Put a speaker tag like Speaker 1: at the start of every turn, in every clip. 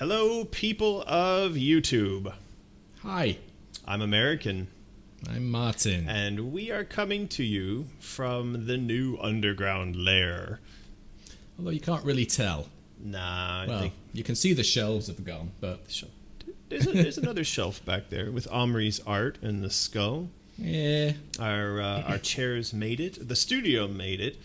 Speaker 1: Hello, people of YouTube.
Speaker 2: Hi,
Speaker 1: I'm American,
Speaker 2: I'm Martin.
Speaker 1: and we are coming to you from the new underground lair.
Speaker 2: Although you can't really tell.
Speaker 1: Nah, I
Speaker 2: Well,
Speaker 1: think
Speaker 2: you can see the shelves have gone, but
Speaker 1: there's another shelf back there with Omri's art and the skull.
Speaker 2: yeah.
Speaker 1: Our chairs made it. The studio made it.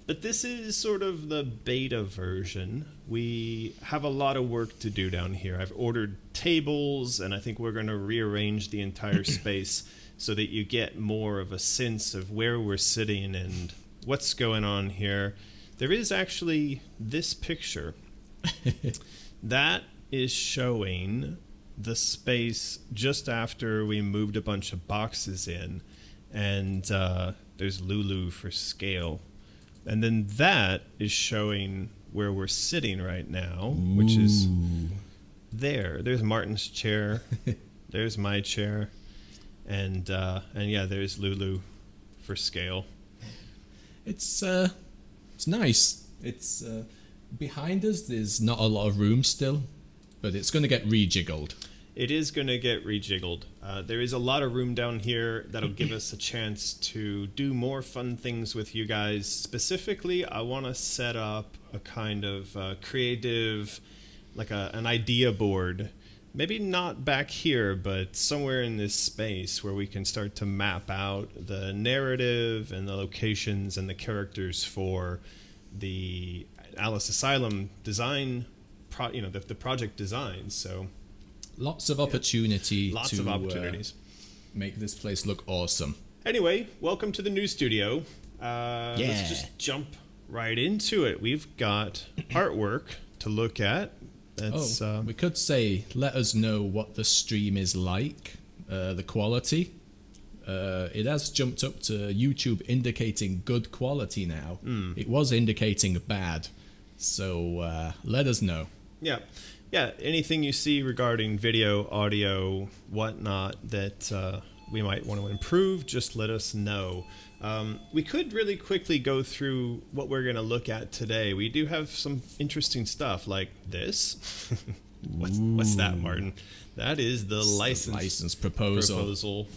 Speaker 1: But this is sort of the beta version. We have a lot of work to do down here. I've ordered tables, and I think we're going to rearrange the entire space so that you get more of a sense of where we're sitting and what's going on here. There is actually this picture. That is showing the space just after we moved a bunch of boxes in. And there's Lulu for scale. And then that is showing where we're sitting right now, which is there. There's Martin's chair. There's my chair. And yeah, there's Lulu for scale.
Speaker 2: It's nice. It's behind us. There's not a lot of room still, but it's going to get rejiggled.
Speaker 1: It is going to get rejiggled. There is a lot of room down here that'll give us a chance to do more fun things with you guys. Specifically, I want to set up a kind of creative, like an idea board. Maybe not back here, but somewhere in this space where we can start to map out the narrative and the locations and the characters for the Alice Asylum design, the project design. So
Speaker 2: Lots of opportunity
Speaker 1: lots
Speaker 2: to
Speaker 1: of opportunities.
Speaker 2: Make this place look awesome.
Speaker 1: Anyway, welcome to the new studio. Let's just jump right into it. We've got artwork to look at. That's,
Speaker 2: we could say, let us know what the stream is like, the quality. It has jumped up to YouTube indicating good quality now. It was indicating bad. So let us know.
Speaker 1: Yeah, anything you see regarding video, audio, whatnot that we might want to improve, just let us know. We could really quickly go through what we're going to look at today. We do have some interesting stuff like this. What's that, Martin? That is the license proposal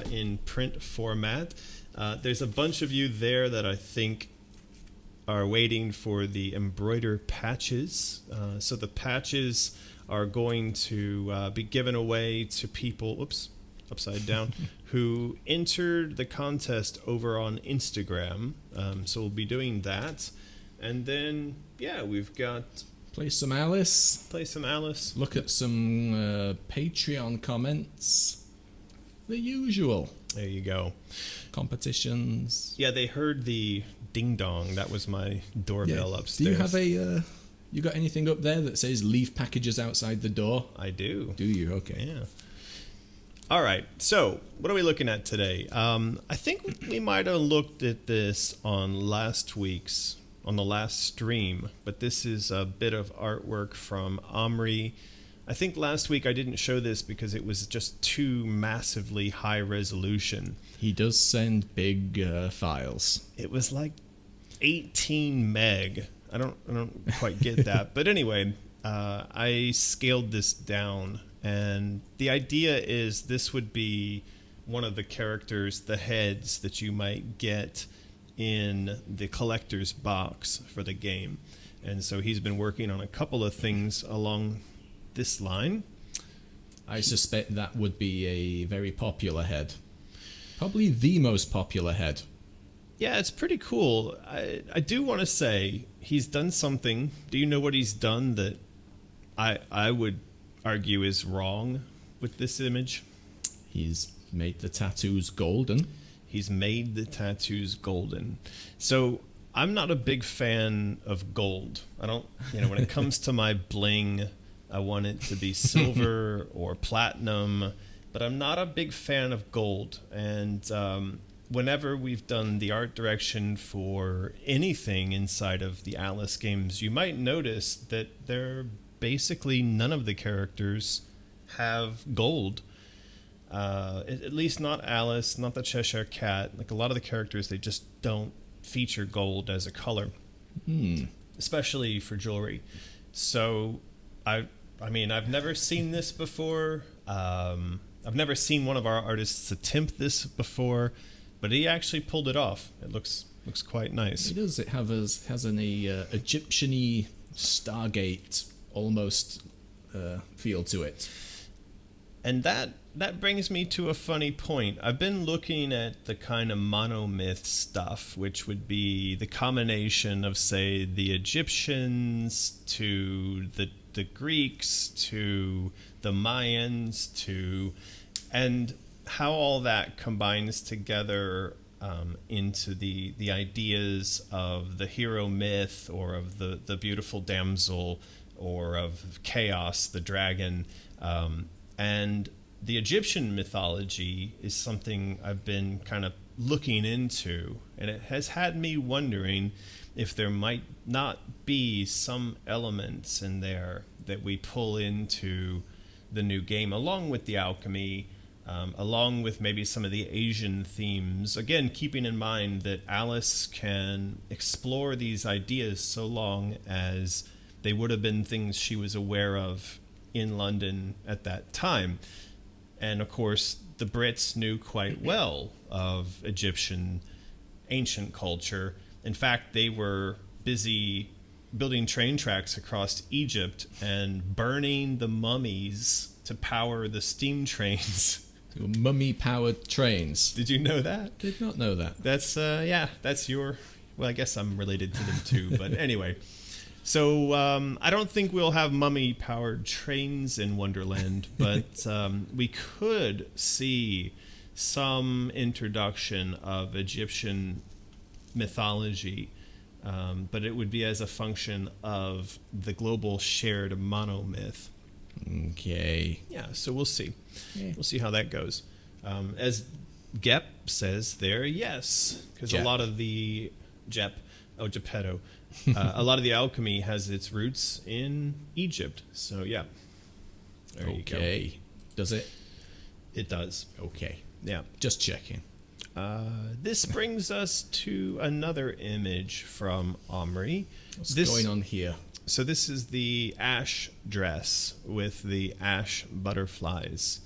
Speaker 1: in print format. There's a bunch of you there that I think are waiting for the embroider patches. So the patches are going to be given away to people, upside down, who entered the contest over on Instagram. So we'll be doing that. And then, yeah, we've got...
Speaker 2: Play some Alice.
Speaker 1: Look
Speaker 2: at some Patreon comments. The usual.
Speaker 1: There you go.
Speaker 2: Competitions.
Speaker 1: Yeah, they heard the ding dong. That was my doorbell upstairs.
Speaker 2: Do you have you got anything up there that says leave packages outside the door?
Speaker 1: I do.
Speaker 2: Do you? Okay.
Speaker 1: Yeah. All right. So, what are we looking at today? I think we might have looked at this on the last stream, but this is a bit of artwork from Omri. I think last week I didn't show this because it was just too massively high resolution.
Speaker 2: He does send big files.
Speaker 1: It was like 18 meg. I don't quite get that. But anyway, I scaled this down, and the idea is this would be one of the characters, the heads that you might get in the collector's box for the game. And so he's been working on a couple of things along this line.
Speaker 2: I suspect that would be a very popular head. Probably the most popular head.
Speaker 1: Yeah, it's pretty cool. I do want to say he's done something. Do you know what he's done that I would argue is wrong with this image?
Speaker 2: He's made the tattoos golden.
Speaker 1: So I'm not a big fan of gold. I don't, when it comes to my bling, I want it to be silver or platinum, but I'm not a big fan of gold. And whenever we've done the art direction for anything inside of the Alice games, you might notice that basically none of the characters have gold. At least not Alice, not the Cheshire Cat. Like a lot of the characters, they just don't feature gold as a color, especially for jewelry. So I I mean, I've never seen this before. I've never seen one of our artists attempt this before, but he actually pulled it off. It looks quite nice.
Speaker 2: It does. It has an Egyptian-y Stargate almost feel to it.
Speaker 1: And that brings me to a funny point. I've been looking at the kind of monomyth stuff, which would be the combination of, say, the Egyptians to the Greeks to the Mayans and how all that combines together into the ideas of the hero myth or of the beautiful damsel or of chaos, the dragon. And the Egyptian mythology is something I've been kind of looking into, and it has had me wondering if there might not be some elements in there that we pull into the new game, along with the alchemy, along with maybe some of the Asian themes. Again, keeping in mind that Alice can explore these ideas so long as they would have been things she was aware of in London at that time. And of course, the Brits knew quite well of Egyptian ancient culture. In fact, they were busy building train tracks across Egypt and burning the mummies to power the steam trains.
Speaker 2: Mummy-powered trains.
Speaker 1: Did you know that?
Speaker 2: Did not know that.
Speaker 1: That's, that's your... Well, I guess I'm related to them too, but anyway... So I don't think we'll have mummy-powered trains in Wonderland, but we could see some introduction of Egyptian mythology, but it would be as a function of the global shared monomyth.
Speaker 2: Okay.
Speaker 1: Yeah, so we'll see.
Speaker 2: Yeah.
Speaker 1: We'll see how that goes. As Gep says there, yes, because a lot of the Geppetto. A lot of the alchemy has its roots in Egypt. So, yeah. There you go.
Speaker 2: Okay. Does it?
Speaker 1: It does.
Speaker 2: Okay.
Speaker 1: Yeah.
Speaker 2: Just checking.
Speaker 1: This brings us to another image from Omri.
Speaker 2: What's going on here?
Speaker 1: So this is the ash dress with the ash butterflies.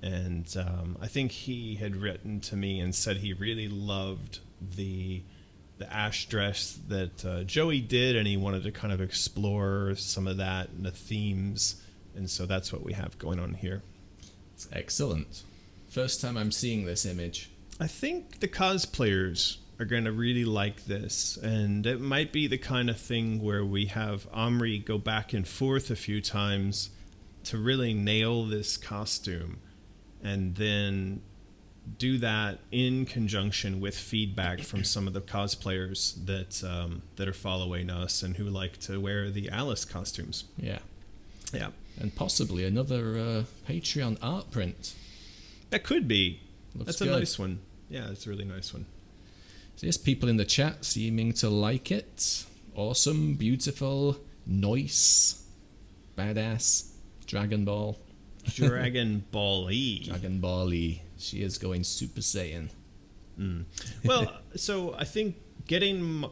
Speaker 1: And I think he had written to me and said he really loved the ash dress that Joey did, and he wanted to kind of explore some of that and the themes, and so that's what we have going on here.
Speaker 2: It's excellent. First time I'm seeing this image.
Speaker 1: I think the cosplayers are going to really like this, and it might be the kind of thing where we have Omri go back and forth a few times to really nail this costume, and then do that in conjunction with feedback from some of the cosplayers that are following us and who like to wear the Alice costumes.
Speaker 2: Yeah.
Speaker 1: And
Speaker 2: possibly another Patreon art print.
Speaker 1: That could be.
Speaker 2: Looks
Speaker 1: That's
Speaker 2: good.
Speaker 1: a nice one. Yeah, it's a really nice one.
Speaker 2: So yes, people in the chat seeming to like it. Awesome, beautiful, nice, badass, Dragon Ball.
Speaker 1: Dragon Ball-y.
Speaker 2: Dragon Ball-y. She is going Super Saiyan.
Speaker 1: Well, so I think getting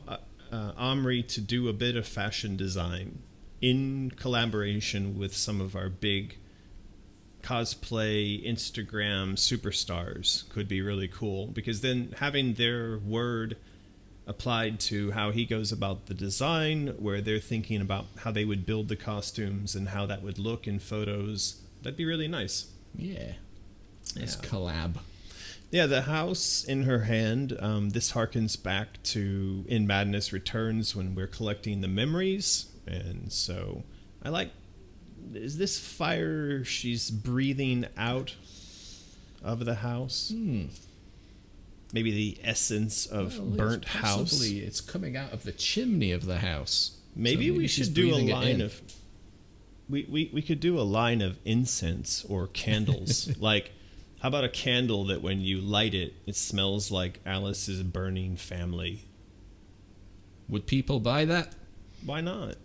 Speaker 1: Omri to do a bit of fashion design in collaboration with some of our big cosplay Instagram superstars could be really cool, because then having their word applied to how he goes about the design, where they're thinking about how they would build the costumes and how that would look in photos, that'd be really nice.
Speaker 2: Yeah. This collab.
Speaker 1: Yeah, the house in her hand, this harkens back to In Madness Returns when we're collecting the memories. And so I like, is this fire she's breathing out of the house? Maybe the essence of burnt house.
Speaker 2: It's coming out of the chimney of the house.
Speaker 1: Maybe we should do a line of... We could do a line of incense or candles. Like, how about a candle that when you light it, it smells like Alice's burning family?
Speaker 2: Would people buy that?
Speaker 1: Why not?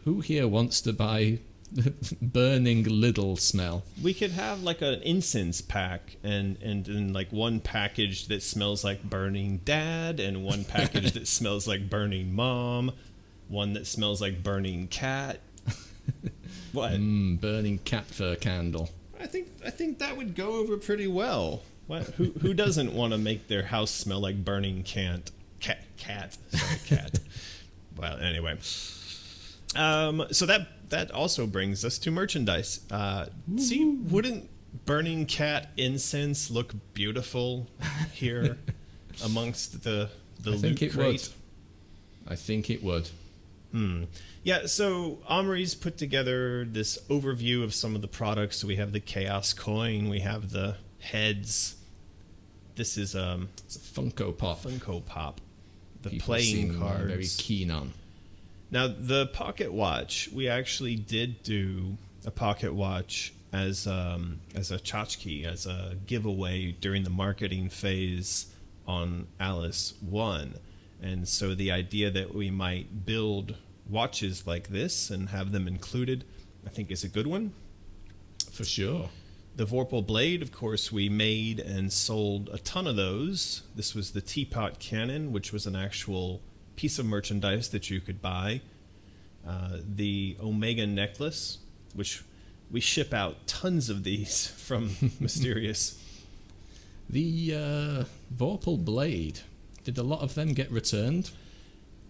Speaker 2: Who here wants to buy burning little smell?
Speaker 1: We could have like an incense pack and like one package that smells like burning dad, and one package that smells like burning mom, one that smells like burning cat. What?
Speaker 2: Burning cat fur candle.
Speaker 1: I think that would go over pretty well. What? Who doesn't want to make their house smell like burning cat? Well, anyway. So that also brings us to merchandise. See, wouldn't burning cat incense look beautiful here amongst the loot crate?
Speaker 2: I think it would.
Speaker 1: Yeah, so Omri's put together this overview of some of the products. So we have the Chaos Coin, we have the heads. This is
Speaker 2: it's a Funko Pop.
Speaker 1: The
Speaker 2: People
Speaker 1: playing
Speaker 2: seem
Speaker 1: cards.
Speaker 2: very keen on.
Speaker 1: Now the pocket watch, we actually did do a pocket watch as a tchotchke, as a giveaway during the marketing phase on Alice 1. And so the idea that we might build watches like this and have them included, I think is a good one.
Speaker 2: For sure.
Speaker 1: The Vorpal Blade, of course, we made and sold a ton of those. This was the Teapot Cannon, which was an actual piece of merchandise that you could buy. The Omega Necklace, which we ship out tons of these from Mysterious.
Speaker 2: The Vorpal Blade, did a lot of them get returned?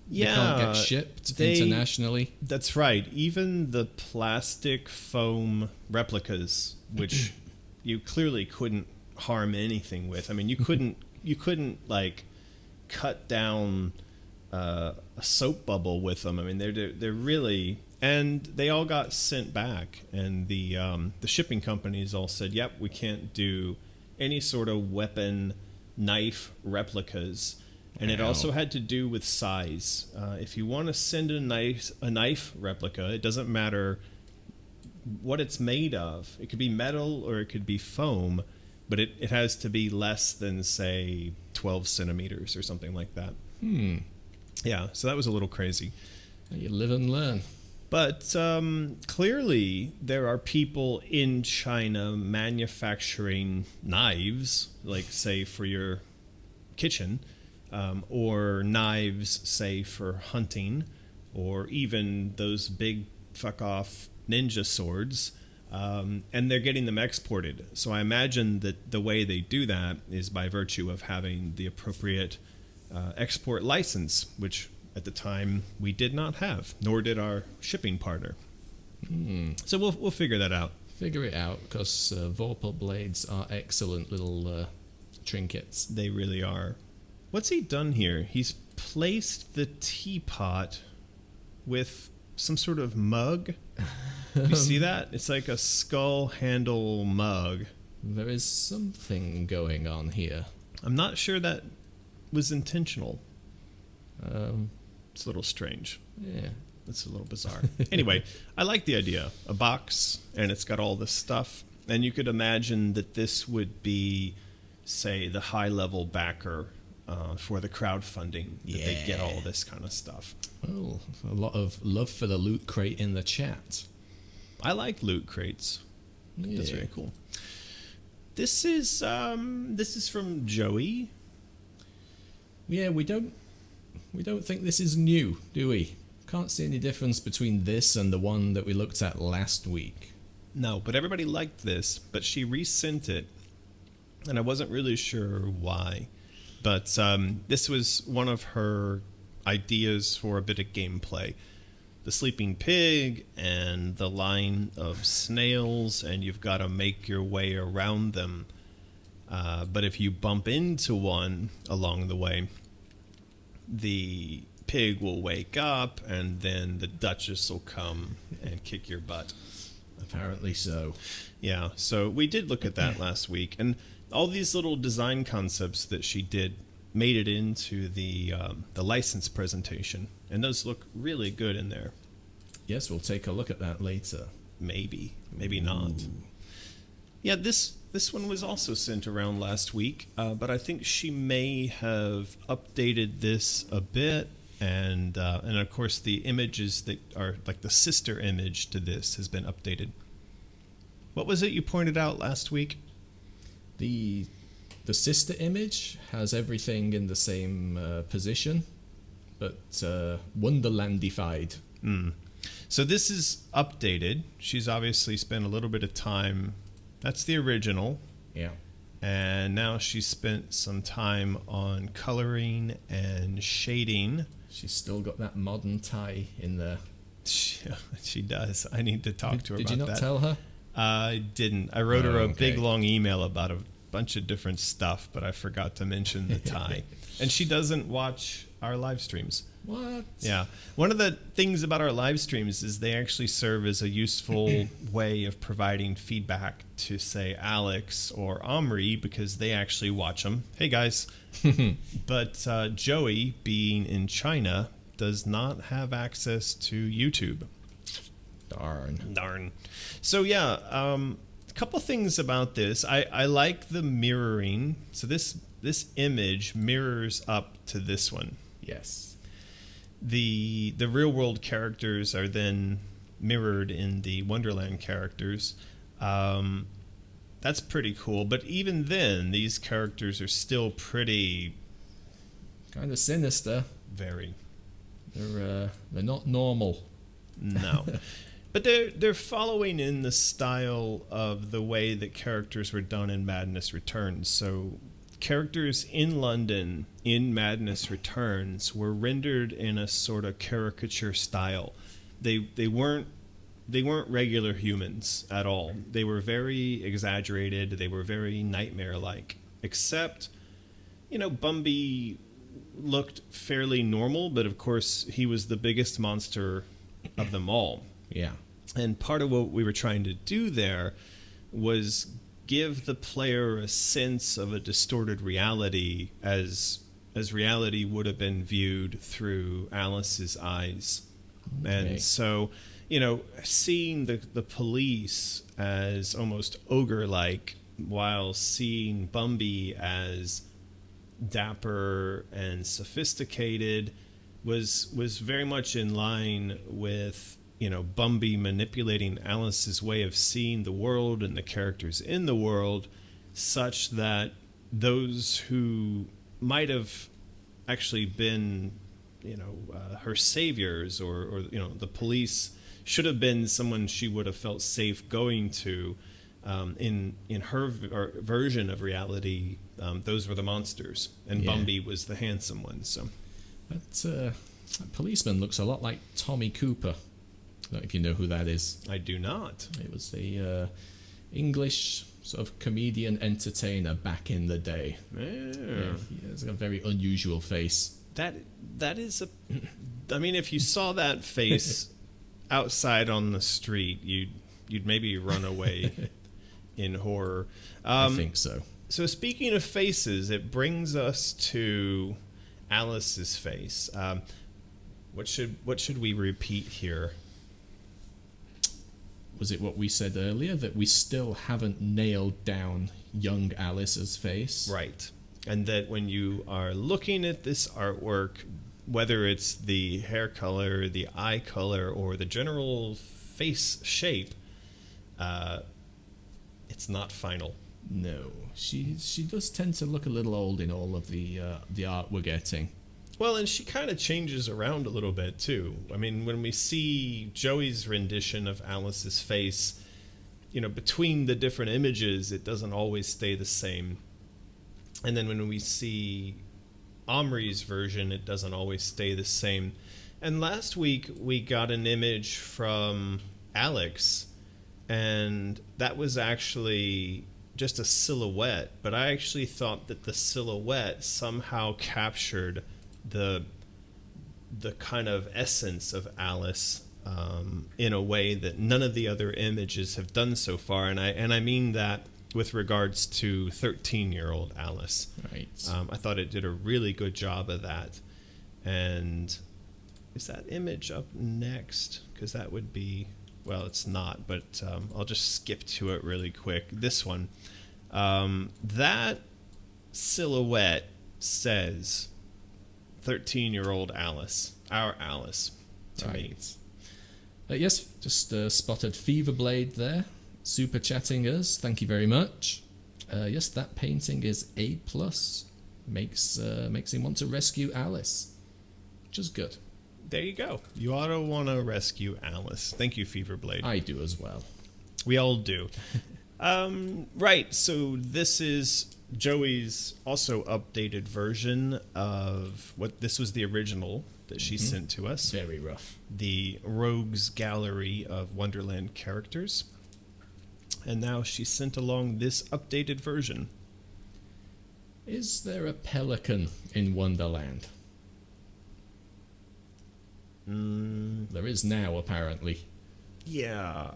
Speaker 1: Yeah.
Speaker 2: They can't get shipped internationally? That's
Speaker 1: right. Even the plastic foam replicas, which you clearly couldn't harm anything with. I mean, you couldn't like cut down a soap bubble with them. I mean, they're really, and they all got sent back, and the shipping companies all said, "Yep, we can't do any sort of weapon, knife replicas." And it also had to do with size. If you want to send a knife replica, it doesn't matter what it's made of. It could be metal or it could be foam, but it has to be less than, say, 12 centimeters or something like that. Yeah, so that was a little crazy.
Speaker 2: You live and learn.
Speaker 1: But clearly there are people in China manufacturing knives, like, say, for your kitchen, or knives, say, for hunting, or even those big fuck-off ninja swords, and they're getting them exported. So I imagine that the way they do that is by virtue of having the appropriate export license, which at the time we did not have, nor did our shipping partner. So we'll figure that out.
Speaker 2: Figure it out, because Vorpal blades are excellent little trinkets.
Speaker 1: They really are. What's he done here? He's placed the teapot with some sort of mug. You see that? It's like a skull handle mug.
Speaker 2: There is something going on here.
Speaker 1: I'm not sure that was intentional. It's a little strange.
Speaker 2: Yeah.
Speaker 1: It's a little bizarre. Anyway, I like the idea. A box, and it's got all this stuff. And you could imagine that this would be, say, the high-level backer for the crowdfunding. That they get all this kind of stuff.
Speaker 2: Oh, a lot of love for the loot crate in the chat.
Speaker 1: I like loot crates.
Speaker 2: Yeah.
Speaker 1: That's very cool. This is from Joey.
Speaker 2: Yeah, we don't think this is new, do we? Can't see any difference between this and the one that we looked at last week.
Speaker 1: No, but everybody liked this, but she resent it, and I wasn't really sure why. But this was one of her ideas for a bit of gameplay. The sleeping pig and the line of snails, and you've got to make your way around them. But if you bump into one along the way, the pig will wake up, and then the Duchess will come and kick your butt.
Speaker 2: Apparently so.
Speaker 1: Yeah, so we did look at that last week, and all these little design concepts that she did made it into the license presentation, and those look really good in there.
Speaker 2: Yes, we'll take a look at that later.
Speaker 1: Maybe not. Yeah, this one was also sent around last week, but I think she may have updated this a bit, and of course the images that are like the sister image to this has been updated. What was it you pointed out last week?
Speaker 2: The sister image has everything in the same position, but Wonderlandified.
Speaker 1: So this is updated. She's obviously spent a little bit of time. That's the original.
Speaker 2: Yeah.
Speaker 1: And now she's spent some time on coloring and shading.
Speaker 2: She's still got that modern tie in there.
Speaker 1: She does. I need to talk to her about that.
Speaker 2: Did you not tell her?
Speaker 1: I didn't. I wrote her a big, long email about a bunch of different stuff, but I forgot to mention the tie. And she doesn't watch our live streams.
Speaker 2: What?
Speaker 1: Yeah. One of the things about our live streams is they actually serve as a useful way of providing feedback to, say, Alex or Omri, because they actually watch them. Hey, guys. But Joey, being in China, does not have access to YouTube. Darn. So, yeah, a couple things about this. I like the mirroring. So this image mirrors up to this one.
Speaker 2: Yes.
Speaker 1: The real world characters are then mirrored in the Wonderland characters. That's pretty cool. But even then, these characters are still pretty...
Speaker 2: kind of sinister.
Speaker 1: Very.
Speaker 2: They're not normal.
Speaker 1: No. But they're following in the style of the way that characters were done in Madness Returns. So characters in London in Madness Returns were rendered in a sort of caricature style. They weren't regular humans at all. They were very exaggerated. They were very nightmare-like. Except, Bumby looked fairly normal, but of course he was the biggest monster of them all.
Speaker 2: Yeah. And
Speaker 1: part of what we were trying to do there was give the player a sense of a distorted reality as reality would have been viewed through Alice's eyes. Okay. And so, seeing the police as almost ogre-like while seeing Bumby as dapper and sophisticated was very much in line with Bumby manipulating Alice's way of seeing the world and the characters in the world, such that those who might have actually been, her saviors or the police should have been someone she would have felt safe going to. In her version of reality, those were the monsters, and Bumby was the handsome one. So
Speaker 2: that policeman looks a lot like Tommy Cooper. I don't know if you know who that is.
Speaker 1: I do not.
Speaker 2: It was the English sort of comedian entertainer back in the day. Yeah, he has a very unusual face.
Speaker 1: That is I mean, if you saw that face outside on the street, you'd maybe run away in horror.
Speaker 2: I think so.
Speaker 1: So speaking of faces, it brings us to Alice's face. What should we repeat here?
Speaker 2: Was it what we said earlier, that we still haven't nailed down young Alice's face?
Speaker 1: Right. And that when you are looking at this artwork, whether it's the hair color, the eye color, or the general face shape, it's not final.
Speaker 2: No. She does tend to look a little old in all of the art we're getting.
Speaker 1: Well, and she kind of changes around a little bit, too. I mean, when we see Joey's rendition of Alice's face, between the different images, it doesn't always stay the same. And then when we see Omri's version, it doesn't always stay the same. And last week, we got an image from Alex, and that was actually just a silhouette. But I actually thought that the silhouette somehow captured the kind of essence of Alice in a way that none of the other images have done so far, and I mean that with regards to 13-year-old Alice.
Speaker 2: Right.
Speaker 1: I thought it did a really good job of that. And is that image up next? Because that would be, well, it's not, but I'll just skip to it really quick. This one, that silhouette says 13-year-old Alice, our Alice, to me.
Speaker 2: Yes, just spotted Feverblade there, super chatting us. Thank you very much. Yes, that painting is A+. Makes him want to rescue Alice, which is good.
Speaker 1: There you go. You ought to want to rescue Alice. Thank you, Feverblade.
Speaker 2: I do as well.
Speaker 1: We all do. Right, so this is Joey's also updated version of what this was the original that she sent to us.
Speaker 2: Very rough.
Speaker 1: The Rogues Gallery of Wonderland characters. And now she sent along this updated version.
Speaker 2: Is there a pelican in Wonderland? There is now, apparently.
Speaker 1: Yeah.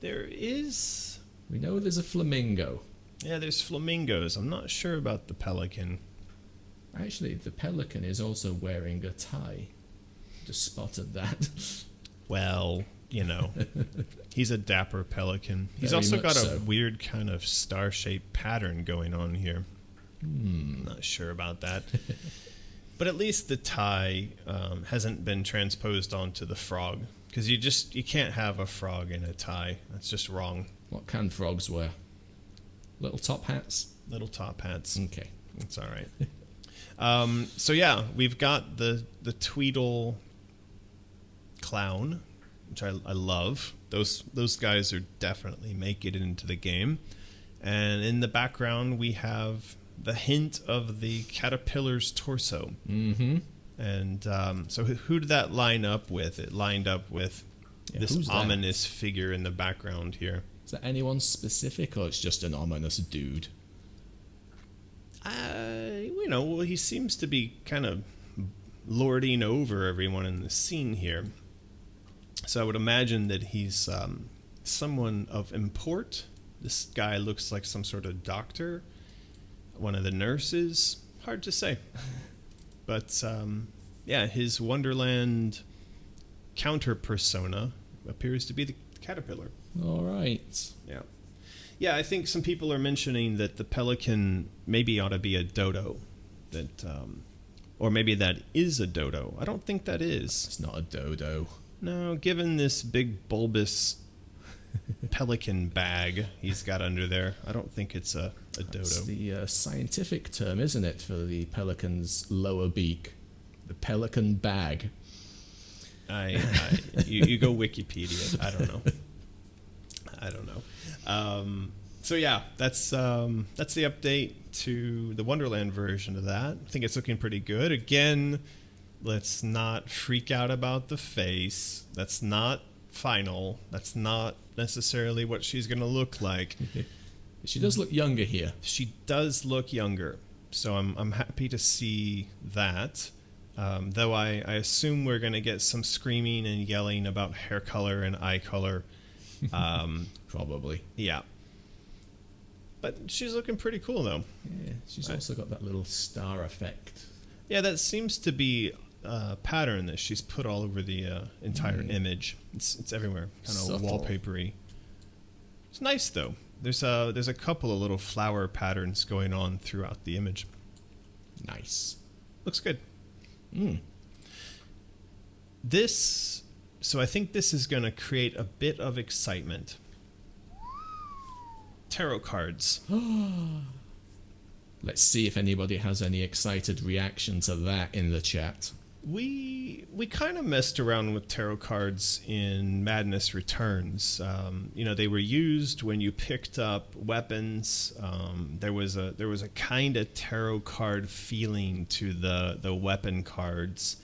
Speaker 1: There is...
Speaker 2: We know there's a flamingo.
Speaker 1: Yeah, there's flamingos. I'm not sure about the pelican.
Speaker 2: Actually, the pelican is also wearing a tie. Just spotted that.
Speaker 1: Well, you know, he's a dapper pelican. He's
Speaker 2: Very
Speaker 1: also
Speaker 2: much
Speaker 1: got a
Speaker 2: so.
Speaker 1: weird kind of star-shaped pattern going on here. Not sure about that. But at least the tie hasn't been transposed onto the frog. Because you can't have a frog in a tie. That's just wrong.
Speaker 2: What can frogs wear? Little top hats?
Speaker 1: Little top hats.
Speaker 2: Okay.
Speaker 1: That's all right. So yeah, we've got the Tweedle clown, which I love. Those guys are definitely make it into the game. And in the background, we have the hint of the caterpillar's torso. Mm-hmm. And so who did that line up with? It lined up with this ominous figure in the background here.
Speaker 2: Is that anyone specific, or it's just an ominous dude?
Speaker 1: Well, he seems to be kind of lording over everyone in the scene here. So I would imagine that he's someone of import. This guy looks like some sort of doctor, one of the nurses. Hard to say. But, yeah, his Wonderland counter persona appears to be the caterpillar.
Speaker 2: All right.
Speaker 1: Yeah. Yeah, I think some people are mentioning that the pelican maybe ought to be a dodo. That, or maybe that is a dodo. I don't think that is.
Speaker 2: It's not a dodo.
Speaker 1: No, given this big bulbous pelican bag he's got under there, I don't think it's a dodo.
Speaker 2: That's the scientific term, isn't it, for the pelican's lower beak? The pelican bag.
Speaker 1: You go Wikipedia. I don't know. So yeah, that's the update to the Wonderland version of that. I think it's looking pretty good. Again, let's not freak out about the face. That's not final. That's not necessarily what she's going to look like.
Speaker 2: She does look younger here.
Speaker 1: She does look younger, so I'm happy to see that. Though I assume we're going to get some screaming and yelling about hair color and eye color.
Speaker 2: Probably.
Speaker 1: Yeah. But she's looking pretty cool, though.
Speaker 2: Yeah, she's also got that little star effect.
Speaker 1: Yeah, that seems to be a pattern that she's put all over the entire image. It's everywhere, kind of wallpapery. It's nice, though. There's a couple of little flower patterns going on throughout the image.
Speaker 2: Nice.
Speaker 1: Looks good. So I think this is going to create a bit of excitement. Tarot cards.
Speaker 2: Let's see if anybody has any excited reaction to that in the chat.
Speaker 1: We kind of messed around with tarot cards in Madness Returns. They were used when you picked up weapons. There was a kind of tarot card feeling to the weapon cards,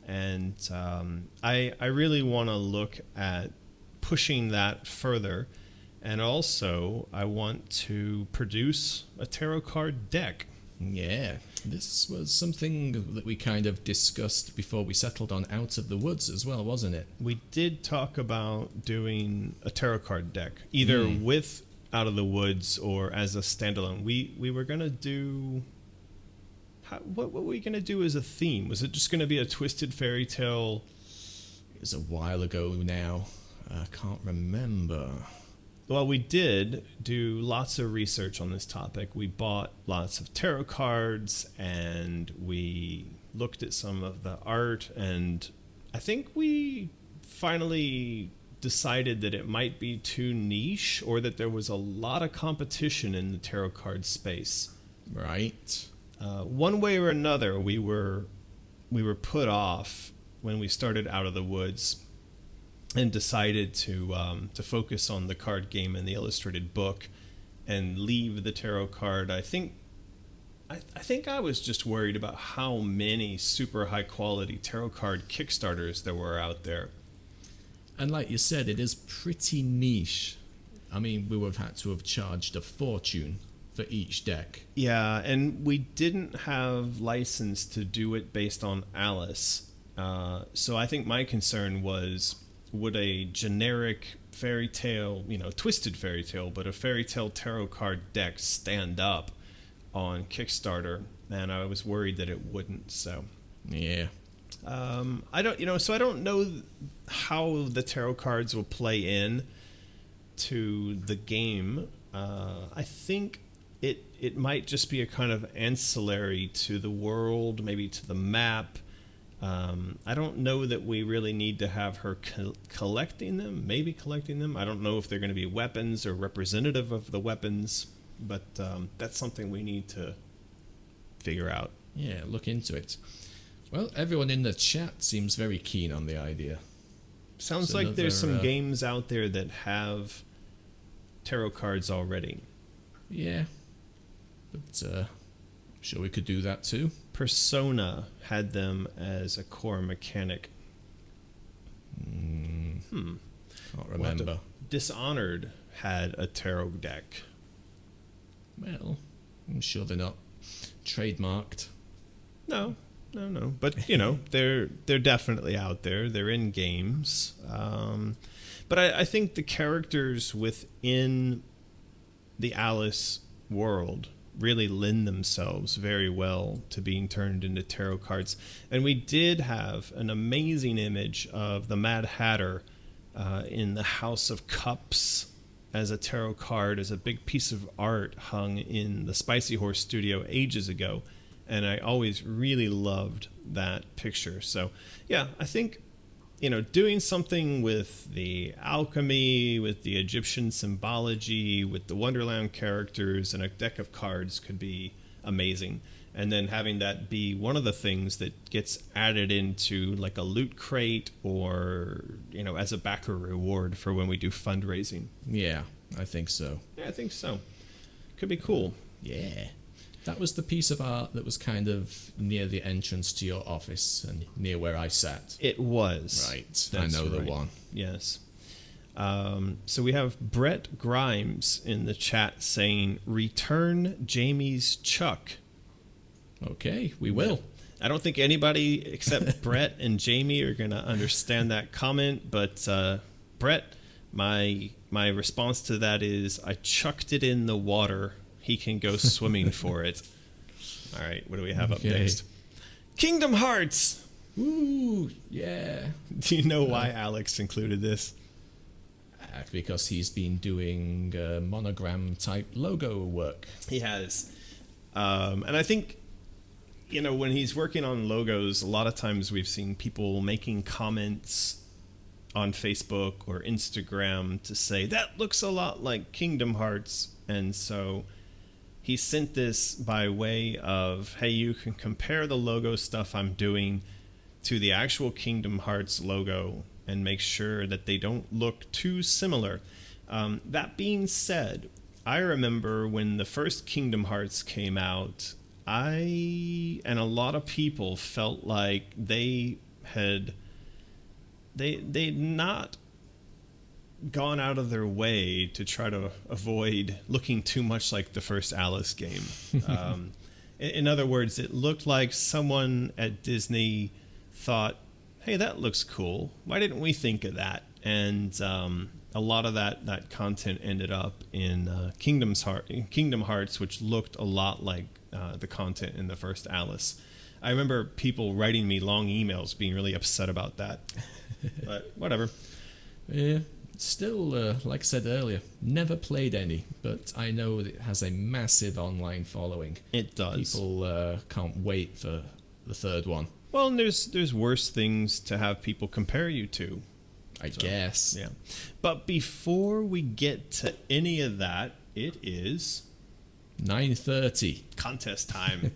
Speaker 1: and I really want to look at pushing that further. And also, I want to produce a tarot card deck.
Speaker 2: Yeah, this was something that we kind of discussed before we settled on Out of the Woods as well, wasn't it?
Speaker 1: We did talk about doing a tarot card deck, either with Out of the Woods or as a standalone. We were going to do... What were we going to do as a theme? Was it just going to be a twisted fairy tale?
Speaker 2: It was a while ago now. I can't remember.
Speaker 1: Well, we did do lots of research on this topic. We bought lots of tarot cards, and we looked at some of the art, and I think we finally decided that it might be too niche, or that there was a lot of competition in the tarot card space.
Speaker 2: Right.
Speaker 1: One way or another, we were we were put off when we started Out of the Woods and decided to focus on the card game and the illustrated book and leave the tarot card. I think I was just worried about how many super high quality tarot card Kickstarters there were out there.
Speaker 2: And like you said, it is pretty niche. I mean, we would have had to have charged a fortune for each deck.
Speaker 1: Yeah, and we didn't have license to do it based on Alice. So I think my concern was, would a generic fairy tale, twisted fairy tale, but a fairy tale tarot card deck stand up on Kickstarter? And I was worried that it wouldn't. So
Speaker 2: yeah,
Speaker 1: I don't know how the tarot cards will play in to the game. I think it might just be a kind of ancillary to the world, maybe to the map. I don't know that we really need to have her collecting them. I don't know if they're going to be weapons or representative of the weapons, but that's something we need to figure out.
Speaker 2: Yeah, look into it. Well, everyone in the chat seems very keen on the idea.
Speaker 1: Sounds like there's some games out there that have tarot cards already.
Speaker 2: Yeah, but I'm sure we could do that too.
Speaker 1: Persona had them as a core mechanic.
Speaker 2: Can't remember.
Speaker 1: Dishonored had a tarot deck.
Speaker 2: Well, I'm sure they're not trademarked.
Speaker 1: No. But they're definitely out there. They're in games. But I think the characters within the Alice world really lend themselves very well to being turned into tarot cards. And we did have an amazing image of the Mad Hatter in the House of Cups as a tarot card, as a big piece of art hung in the Spicy Horse studio ages ago. And I always really loved that picture. So, yeah, I think, doing something with the alchemy, with the Egyptian symbology, with the Wonderland characters, and a deck of cards could be amazing. And then having that be one of the things that gets added into like a loot crate or, as a backer reward for when we do fundraising.
Speaker 2: Yeah, I think so.
Speaker 1: Yeah, I think so. Could be cool.
Speaker 2: Yeah. That was the piece of art that was kind of near the entrance to your office and near where I sat.
Speaker 1: It was.
Speaker 2: Right.
Speaker 1: That's
Speaker 2: I know
Speaker 1: right.
Speaker 2: the one.
Speaker 1: Yes. So we have Brett Grimes in the chat saying, return Jamie's Chuck.
Speaker 2: Okay, we will.
Speaker 1: I don't think anybody except Brett and Jamie are going to understand that comment, but Brett, my response to that is, I chucked it in the water. He can go swimming for it. All right, what do we have up next? Kingdom Hearts!
Speaker 2: Ooh, yeah.
Speaker 1: Do you know why Alex included this?
Speaker 2: Because he's been doing monogram-type logo work.
Speaker 1: He has. And I think, when he's working on logos, a lot of times we've seen people making comments on Facebook or Instagram to say, that looks a lot like Kingdom Hearts. And so he sent this by way of, hey, you can compare the logo stuff I'm doing to the actual Kingdom Hearts logo and make sure that they don't look too similar. That being said, I remember when the first Kingdom Hearts came out, I and a lot of people felt like they'd not gone out of their way to try to avoid looking too much like the first Alice game. In other words, it looked like someone at Disney thought, hey, that looks cool. Why didn't we think of that? And a lot of that content ended up in Kingdom Hearts, which looked a lot like the content in the first Alice. I remember people writing me long emails being really upset about that. But whatever.
Speaker 2: Yeah. Still, like I said earlier, never played any, but I know it has a massive online following.
Speaker 1: It does.
Speaker 2: People can't wait for the third one.
Speaker 1: Well, and there's worse things to have people compare you to.
Speaker 2: I guess.
Speaker 1: Yeah. But before we get to any of that, it is
Speaker 2: 9:30.
Speaker 1: Contest time.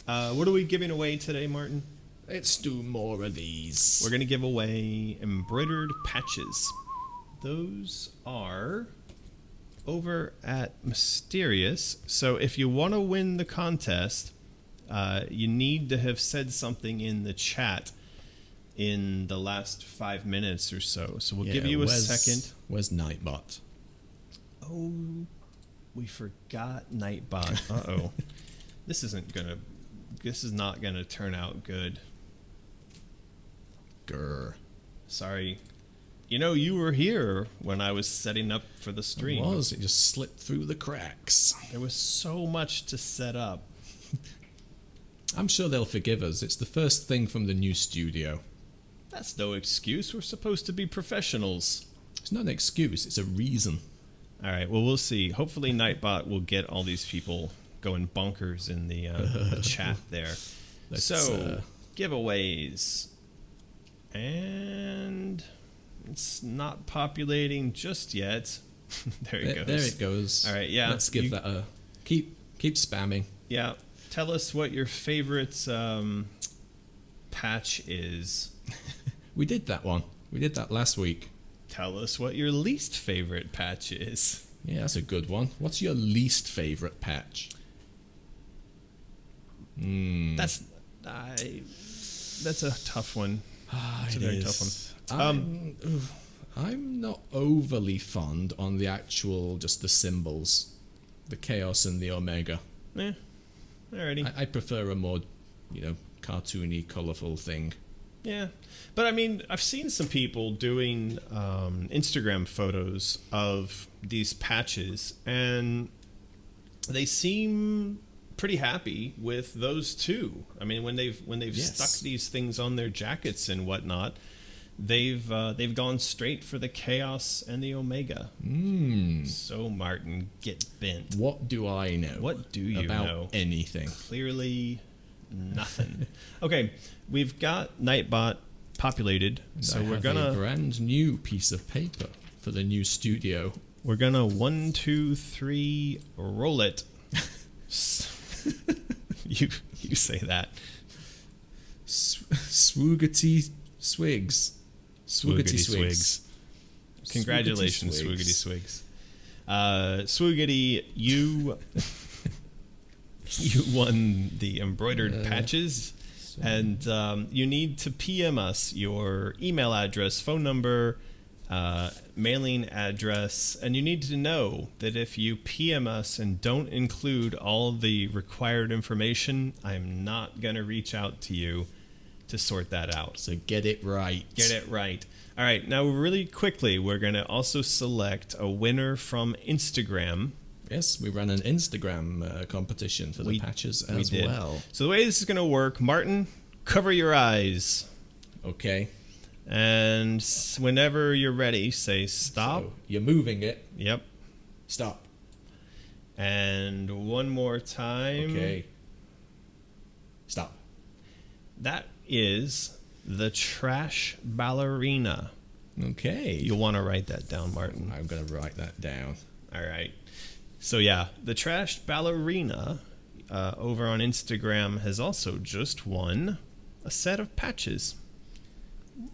Speaker 1: What are we giving away today, Martin?
Speaker 2: Let's do more of these.
Speaker 1: We're going to give away embroidered patches. Those are over at Mysterious. So if you want to win the contest, you need to have said something in the chat in the last 5 minutes or so. So we'll give you a second.
Speaker 2: Where's Nightbot?
Speaker 1: Oh, we forgot Nightbot. Uh-oh. This is not gonna turn out good.
Speaker 2: Grr.
Speaker 1: Sorry. You were here when I was setting up for the stream.
Speaker 2: It just slipped through the cracks.
Speaker 1: There was so much to set up.
Speaker 2: I'm sure they'll forgive us. It's the first thing from the new studio.
Speaker 1: That's no excuse. We're supposed to be professionals.
Speaker 2: It's not an excuse, it's a reason.
Speaker 1: All right, well, we'll see. Hopefully Nightbot will get all these people going bonkers in the chat there. Giveaways. And it's not populating just yet. There it goes.
Speaker 2: There it goes.
Speaker 1: All right, yeah.
Speaker 2: Let's give that a... Keep spamming.
Speaker 1: Yeah. Tell us what your favorite patch is.
Speaker 2: We did that one. We did that last week.
Speaker 1: Tell us what your least favorite patch is.
Speaker 2: Yeah, that's a good one. What's your least favorite patch?
Speaker 1: That's a tough one. It's a very tough one.
Speaker 2: I'm not overly fond on the actual, just the symbols. The Chaos and the Omega.
Speaker 1: Alrighty.
Speaker 2: I prefer a more, cartoony, colourful thing.
Speaker 1: Yeah. But I mean, I've seen some people doing Instagram photos of these patches, and they seem pretty happy with those too. I mean, when they've stuck these things on their jackets and whatnot, they've gone straight for the Chaos and the Omega. So Martin, get bent.
Speaker 2: What do I know?
Speaker 1: What do you
Speaker 2: about
Speaker 1: know?
Speaker 2: Anything?
Speaker 1: Clearly, nothing. Okay, we've got Nightbot populated, so we're gonna
Speaker 2: a brand new piece of paper for the new studio.
Speaker 1: We're gonna 1, 2, 3 roll it. you say that.
Speaker 2: Swoogity Swigs.
Speaker 1: Swoogity Swigs. Congratulations, Swoogity Swigs. Swoogity, you won the embroidered patches. And you need to PM us your email address, phone number, mailing address, and you need to know that if you PM us and don't include all the required information, I'm not going to reach out to you to sort that out.
Speaker 2: So get it right.
Speaker 1: Get it right. All right, now really quickly, we're going to also select a winner from Instagram.
Speaker 2: Yes, we ran an Instagram competition for the patches as well.
Speaker 1: So the way this is going to work, Martin, cover your eyes.
Speaker 2: Okay.
Speaker 1: And whenever you're ready, say stop.
Speaker 2: So you're moving it.
Speaker 1: Yep.
Speaker 2: Stop.
Speaker 1: And one more time.
Speaker 2: Okay. Stop.
Speaker 1: That is the Trash Ballerina.
Speaker 2: Okay.
Speaker 1: You'll want to write that down, Martin.
Speaker 2: I'm going to write that down.
Speaker 1: All right. So yeah, the Trash Ballerina over on Instagram has also just won a set of patches.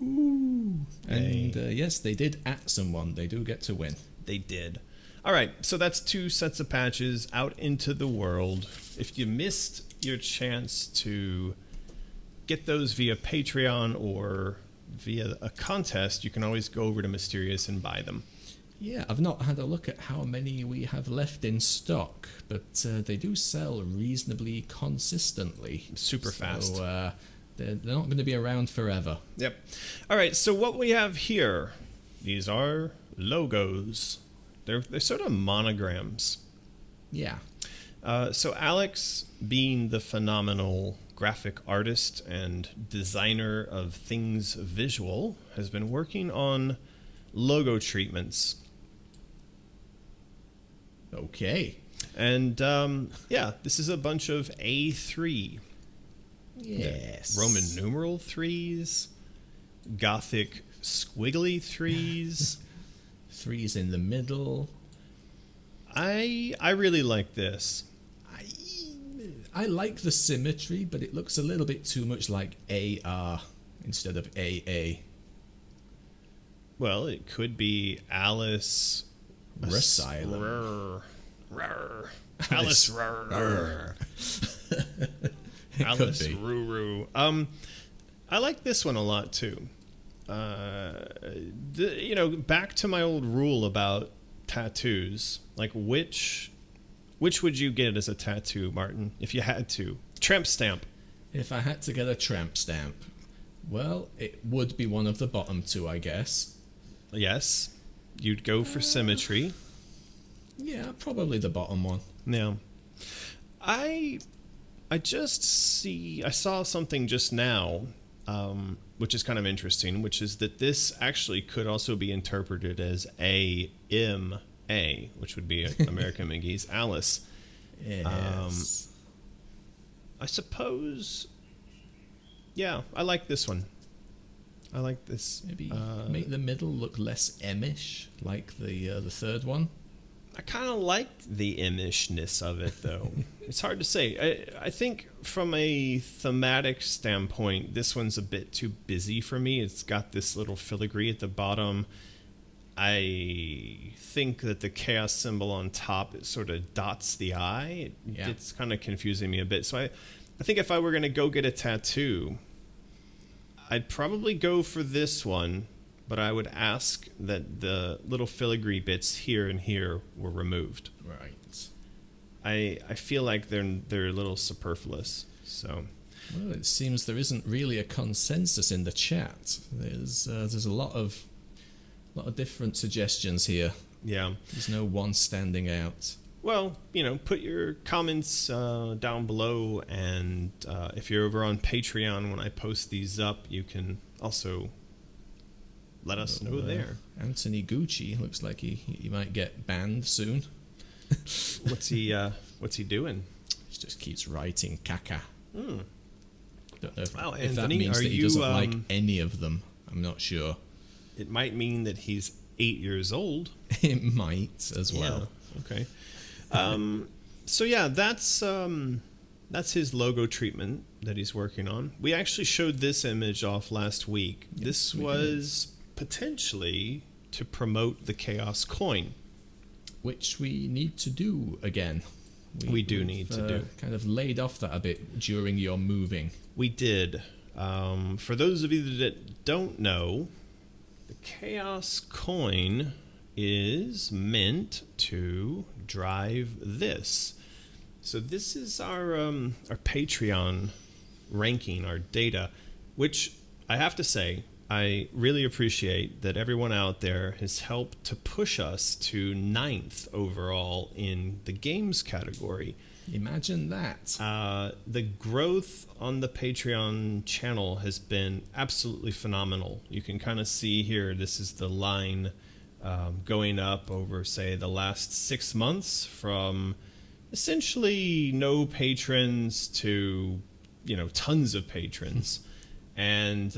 Speaker 2: Ooh. And yes, they did at someone. They do get to win.
Speaker 1: They did. All right, so that's 2 sets of patches out into the world. If you missed your chance to get those via Patreon or via a contest, you can always go over to Mysterious and buy them.
Speaker 2: Yeah, I've not had a look at how many we have left in stock, but they do sell reasonably consistently.
Speaker 1: Super fast.
Speaker 2: So they're not going to be around forever.
Speaker 1: Yep. All right, so what we have here, these are logos. They're sort of monograms.
Speaker 2: Yeah.
Speaker 1: So Alex, being the phenomenal graphic artist and designer of things visual, has been working on logo treatments.
Speaker 2: Okay.
Speaker 1: And yeah, this is a bunch of A3.
Speaker 2: Yes.
Speaker 1: Roman numeral 3s, Gothic squiggly 3s.
Speaker 2: 3s in the I like the symmetry, but it looks a little bit too much like AR instead of AA.
Speaker 1: Well, it could be Alice
Speaker 2: Asylum.
Speaker 1: Alice Alice
Speaker 2: could be.
Speaker 1: Ruru. I like this one a lot too. Back to my old rule about tattoos. Like, which would you get as a tattoo, Martin, if you had to? Tramp stamp.
Speaker 2: If I had to get a tramp stamp, well, it would be one of the bottom two, I guess.
Speaker 1: Yes, you'd go for symmetry.
Speaker 2: Yeah, probably the bottom one.
Speaker 1: Now, I saw something just now, which is kind of interesting, which is that this actually could also be interpreted as AMA, which would be American McGee's Alice.
Speaker 2: Yes.
Speaker 1: I suppose, yeah, I like this one. I like this.
Speaker 2: Maybe make the middle look less M-ish, like the third one.
Speaker 1: I kind of like the imishness of it, though. It's hard to say. I think from a thematic standpoint, this one's a bit too busy for me. It's got this little filigree at the bottom. I think that the chaos symbol on top, it sort of dots the eye. It's kind of confusing me a bit. So I think if I were going to go get a tattoo, I'd probably go for this one, but I would ask that the little filigree bits here and here were removed.
Speaker 2: Right.
Speaker 1: I feel like they're a little superfluous. So,
Speaker 2: well, it seems there isn't really a consensus in the chat. There's a lot of different suggestions here.
Speaker 1: Yeah.
Speaker 2: There's no one standing out.
Speaker 1: Well, put your comments down below, and if you're over on Patreon when I post these up, you can also let us know there.
Speaker 2: Anthony Gucci looks like he might get banned soon.
Speaker 1: What's he doing?
Speaker 2: He just keeps writing caca. Don't know if that
Speaker 1: Anthony,
Speaker 2: means that he doesn't like any of them. I'm not sure.
Speaker 1: It might mean that he's 8 years old.
Speaker 2: It might as well.
Speaker 1: Yeah. Okay. So yeah, that's his logo treatment that he's working on. We actually showed this image off last week.
Speaker 2: Yes,
Speaker 1: this was potentially to promote the Chaos coin,
Speaker 2: which we need to do again.
Speaker 1: We do need to do.
Speaker 2: Kind of laid off that a bit during your moving.
Speaker 1: We did. For those of you that don't know, the Chaos coin is meant to drive this. So this is our Patreon ranking, our data, which I have to say, I really appreciate that everyone out there has helped to push us to 9th overall in the games category.
Speaker 2: Imagine that.
Speaker 1: The growth on the Patreon channel has been absolutely phenomenal. You can kind of see here, this is the line going up over, say, the last 6 months, from essentially no patrons to, tons of patrons. And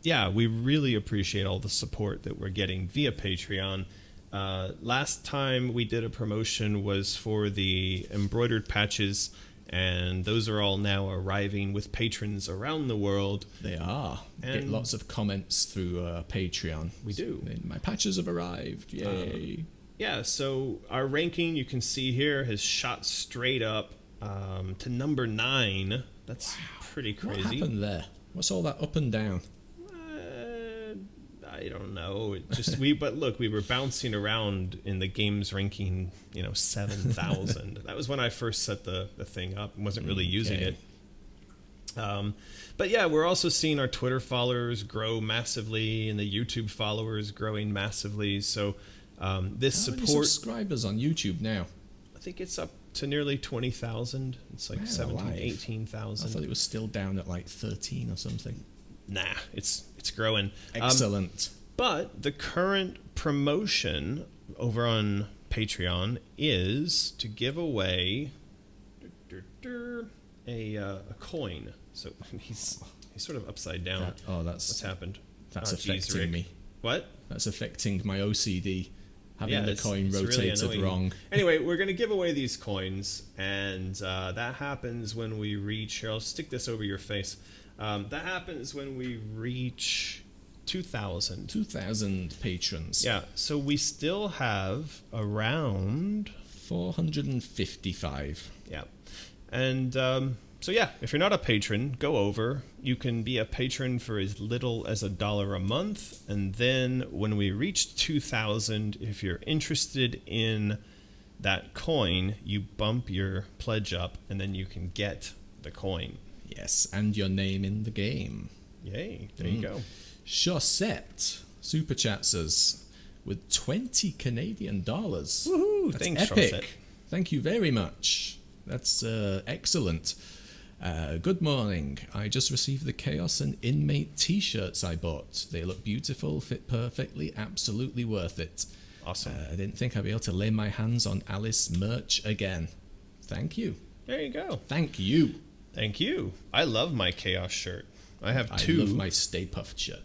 Speaker 1: yeah, we really appreciate all the support that we're getting via Patreon. Last time we did a promotion was for the embroidered patches, and those are all now arriving with patrons around the world.
Speaker 2: They are. We get lots of comments through Patreon.
Speaker 1: We do.
Speaker 2: My patches have arrived. Yay.
Speaker 1: Yeah, so our ranking, you can see here, has shot straight up to number 9. That's pretty crazy.
Speaker 2: What happened there? What's all that up and down?
Speaker 1: I don't know. It just but look, we were bouncing around in the games ranking, 7,000. That was when I first set the thing up and wasn't really using it. But yeah, we're also seeing our Twitter followers grow massively and the YouTube followers growing massively. So this
Speaker 2: How many
Speaker 1: support,
Speaker 2: subscribers on YouTube now?
Speaker 1: I think it's up to nearly 20,000. It's like 17, 18,000.
Speaker 2: I thought it was still down at like 13 or something.
Speaker 1: Nah, it's growing.
Speaker 2: Excellent.
Speaker 1: But the current promotion over on Patreon is to give away a coin. So he's sort of upside down.
Speaker 2: That's
Speaker 1: what's happened.
Speaker 2: That's
Speaker 1: geez,
Speaker 2: affecting
Speaker 1: Rick.
Speaker 2: me.
Speaker 1: What?
Speaker 2: That's affecting my OCD. having the coin rotated
Speaker 1: really
Speaker 2: wrong.
Speaker 1: Anyway, we're going to give away these coins, and that happens when we reach... Here, I'll stick this over your face. That happens when we reach 2,000.
Speaker 2: 2,000 patrons.
Speaker 1: Yeah, so we still have around...
Speaker 2: 455.
Speaker 1: Yeah. And so yeah, if you're not a patron, go over. You can be a patron for as little as $1 a month. And then when we reach 2,000, if you're interested in that coin, you bump your pledge up and then you can get the coin.
Speaker 2: Yes, and your name in the game.
Speaker 1: Yay, there you go.
Speaker 2: Chaussette Superchats us with 20 Canadian dollars.
Speaker 1: Woohoo!
Speaker 2: That's
Speaker 1: Thanks,
Speaker 2: epic.
Speaker 1: Chaussette.
Speaker 2: Thank you very much. That's excellent. Good morning. I just received the Chaos and Inmate t-shirts I bought. They look beautiful, fit perfectly, absolutely worth it.
Speaker 1: Awesome.
Speaker 2: I didn't think I'd be able to lay my hands on Alice merch again. Thank you.
Speaker 1: There you go.
Speaker 2: Thank you.
Speaker 1: Thank you. I love my Chaos shirt. I have two.
Speaker 2: I love my Stay Puft shirt.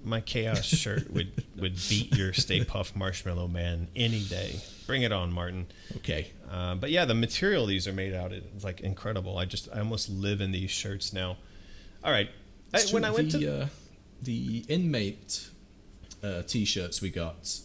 Speaker 1: My Chaos shirt would beat your Stay Puft Marshmallow Man any day. Bring it on, Martin.
Speaker 2: Okay.
Speaker 1: But yeah, the material these are made out of is like incredible. I almost live in these shirts now. All right. When I went to
Speaker 2: the inmate t-shirts we got,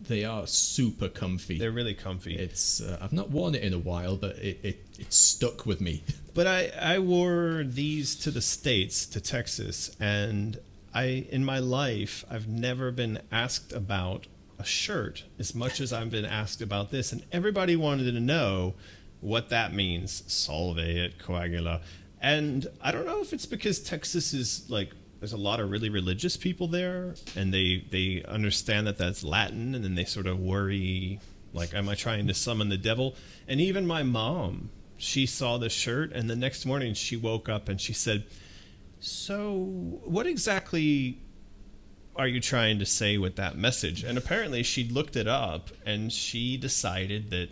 Speaker 2: they are super comfy.
Speaker 1: They're really comfy.
Speaker 2: It's I've not worn it in a while, but it stuck with me.
Speaker 1: But I wore these to the States, to Texas, and in my life, I've never been asked about a shirt as much as I've been asked about this. And everybody wanted to know what that means. Salve et coagula. And I don't know if it's because Texas is like, there's a lot of really religious people there, and they understand that that's Latin, and then they sort of worry, like, am I trying to summon the devil? And even my mom, she saw the shirt, and the next morning she woke up and she said, so what exactly are you trying to say with that message? And apparently she looked it up and she decided that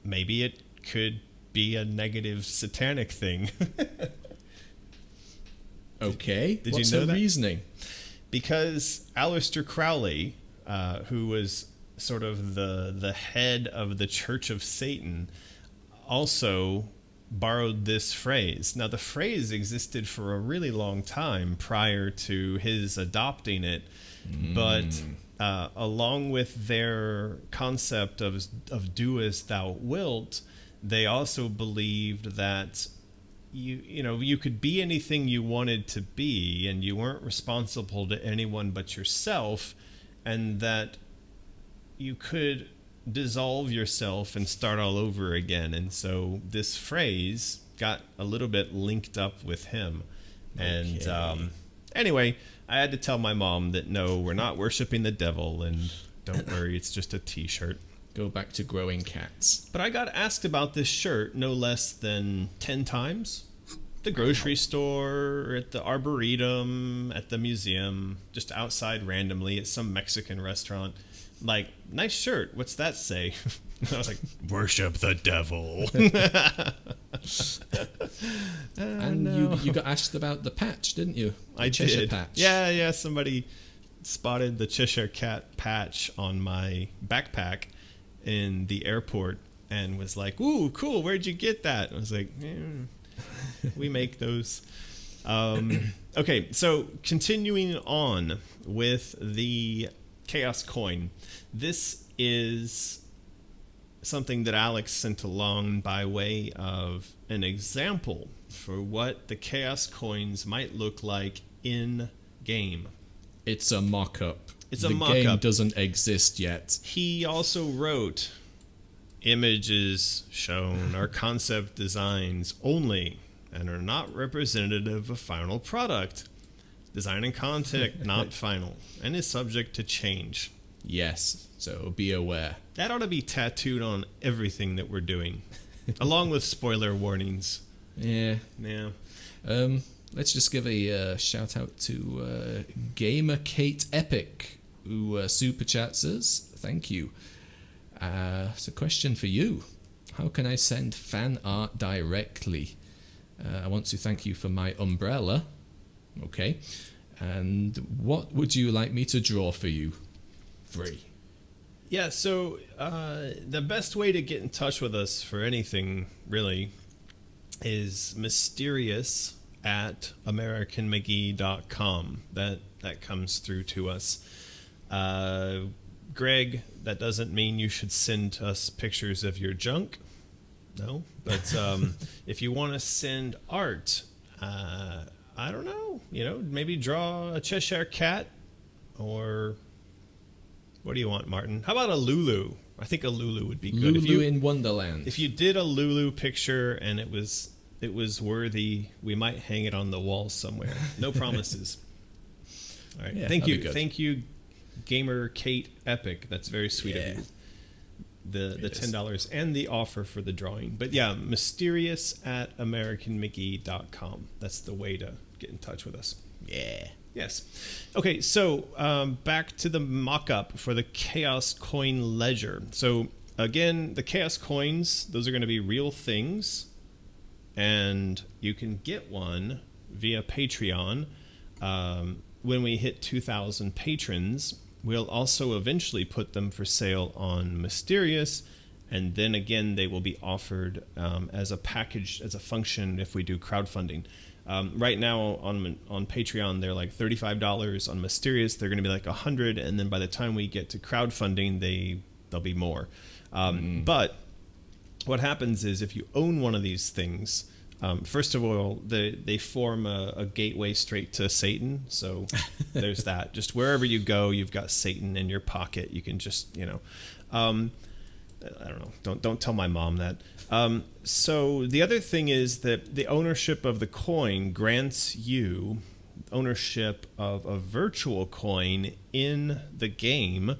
Speaker 1: maybe it could be a negative satanic thing.
Speaker 2: Okay.
Speaker 1: Did
Speaker 2: What's
Speaker 1: you know
Speaker 2: her
Speaker 1: that?
Speaker 2: reasoning?
Speaker 1: Because Aleister Crowley, who was sort of the head of the Church of Satan, also borrowed this phrase. Now, the phrase existed for a really long time prior to his adopting it, but along with their concept of do as thou wilt, they also believed that you could be anything you wanted to be, and you weren't responsible to anyone but yourself, and that you could dissolve yourself and start all over again. And so this phrase got a little bit linked up with him. Okay. And anyway, I had to tell my mom that no, we're not worshiping the devil, and don't worry, it's just a t-shirt.
Speaker 2: Go back to growing cats.
Speaker 1: But I got asked about this shirt no less than 10 times. The grocery store, at the arboretum, at the museum, just outside randomly at some Mexican restaurant. Like, nice shirt. What's that say? I was like, worship the devil.
Speaker 2: And you got asked about the patch, didn't you? The Cheshire
Speaker 1: did.
Speaker 2: Patch.
Speaker 1: Yeah. Somebody spotted the Cheshire Cat patch on my backpack in the airport and was like, ooh, cool. Where'd you get that? I was like, we make those. Okay, so continuing on with the Chaos Coin. This is something that Alex sent along by way of an example for what the Chaos Coins might look like in game.
Speaker 2: It's a mock-up.
Speaker 1: The
Speaker 2: game doesn't exist yet.
Speaker 1: He also wrote, images shown are concept designs only and are not representative of final product. Design and content not final and is subject to change.
Speaker 2: Yes, so be aware.
Speaker 1: That ought to be tattooed on everything that we're doing, along with spoiler warnings.
Speaker 2: Yeah.
Speaker 1: Let's
Speaker 2: just give a shout out to Gamer Kate Epic, who super chats us. Thank you. It's a question for you. How can I send fan art directly? I want to thank you for my umbrella. Okay. And what would you like me to draw for you? Free.
Speaker 1: Yeah, so the best way to get in touch with us for anything, really, is mysterious at americanmcgee.com. That comes through to us. Greg, that doesn't mean you should send us pictures of your junk. No, but if you want to send art, I don't know, maybe draw a Cheshire cat, or what do you want, Martin? How about a Lulu? I think a Lulu would be good.
Speaker 2: Lulu in Wonderland.
Speaker 1: If you did a Lulu picture and it was worthy, we might hang it on the wall somewhere. No promises. All right.
Speaker 2: Yeah,
Speaker 1: Thank you, Gamer Kate Epic. That's very sweet of you. The $10 and the offer for the drawing. But yeah, mysterious at americanmcgee.com. That's the way to get in touch with us.
Speaker 2: Yeah.
Speaker 1: Yes. Okay, so back to the mock-up for the Chaos Coin Ledger. So again, the Chaos Coins, those are going to be real things, and you can get one via Patreon. When we hit 2,000 patrons, we'll also eventually put them for sale on Mysterious, and then again they will be offered as a package, as a function if we do crowdfunding. Right now on Patreon they're like $35. On Mysterious they're going to be like $100, and then by the time we get to crowdfunding they'll be more. But what happens is if you own one of these things, first of all, they form a gateway straight to Satan. So there's that. Just wherever you go, you've got Satan in your pocket. You can just, I don't know. Don't tell my mom that. So the other thing is that the ownership of the coin grants you ownership of a virtual coin in the game.